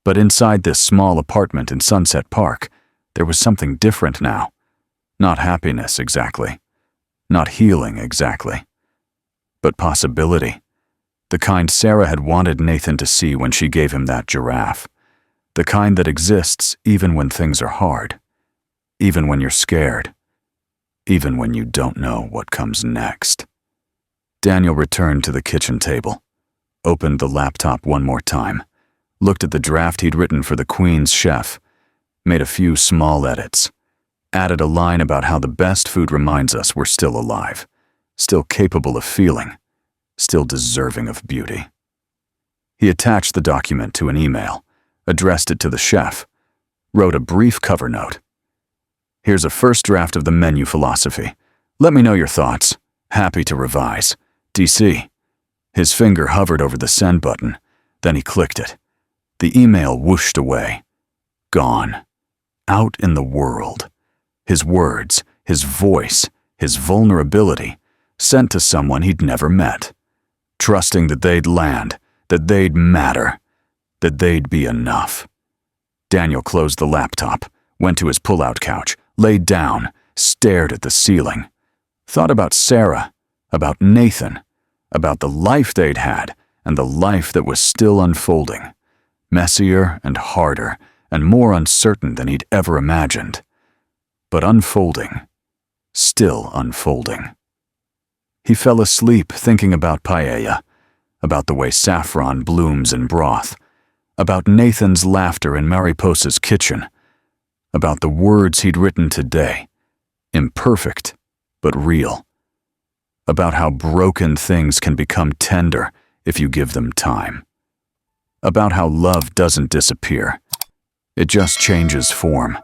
But inside this small apartment in Sunset Park, there was something different now. Not happiness exactly. Not healing exactly. But possibility. The kind Sarah had wanted Nathan to see when she gave him that giraffe. The kind that exists even when things are hard. Even when you're scared. Even when you don't know what comes next. Daniel returned to the kitchen table. Opened the laptop one more time. Looked at the draft he'd written for the Queen's chef. Made a few small edits. Added a line about how the best food reminds us we're still alive. Still capable of feeling. Still deserving of beauty. He attached the document to an email. Addressed it to the chef. Wrote a brief cover note. Here's a first draft of the menu philosophy. Let me know your thoughts. Happy to revise. DC. His finger hovered over the send button. Then he clicked it. The email whooshed away. Gone. Out in the world. His words, his voice, his vulnerability, sent to someone he'd never met. Trusting that they'd land, that they'd matter, that they'd be enough. Daniel closed the laptop, went to his pull-out couch, laid down, stared at the ceiling. Thought about Sarah, about Nathan, about the life they'd had and the life that was still unfolding. Messier and harder and more uncertain than he'd ever imagined. But unfolding. Still unfolding. He fell asleep thinking about paella, about the way saffron blooms in broth, about Nathan's laughter in Mariposa's kitchen, about the words he'd written today, imperfect but real, about how broken things can become tender if you give them time, about how love doesn't disappear, it just changes form.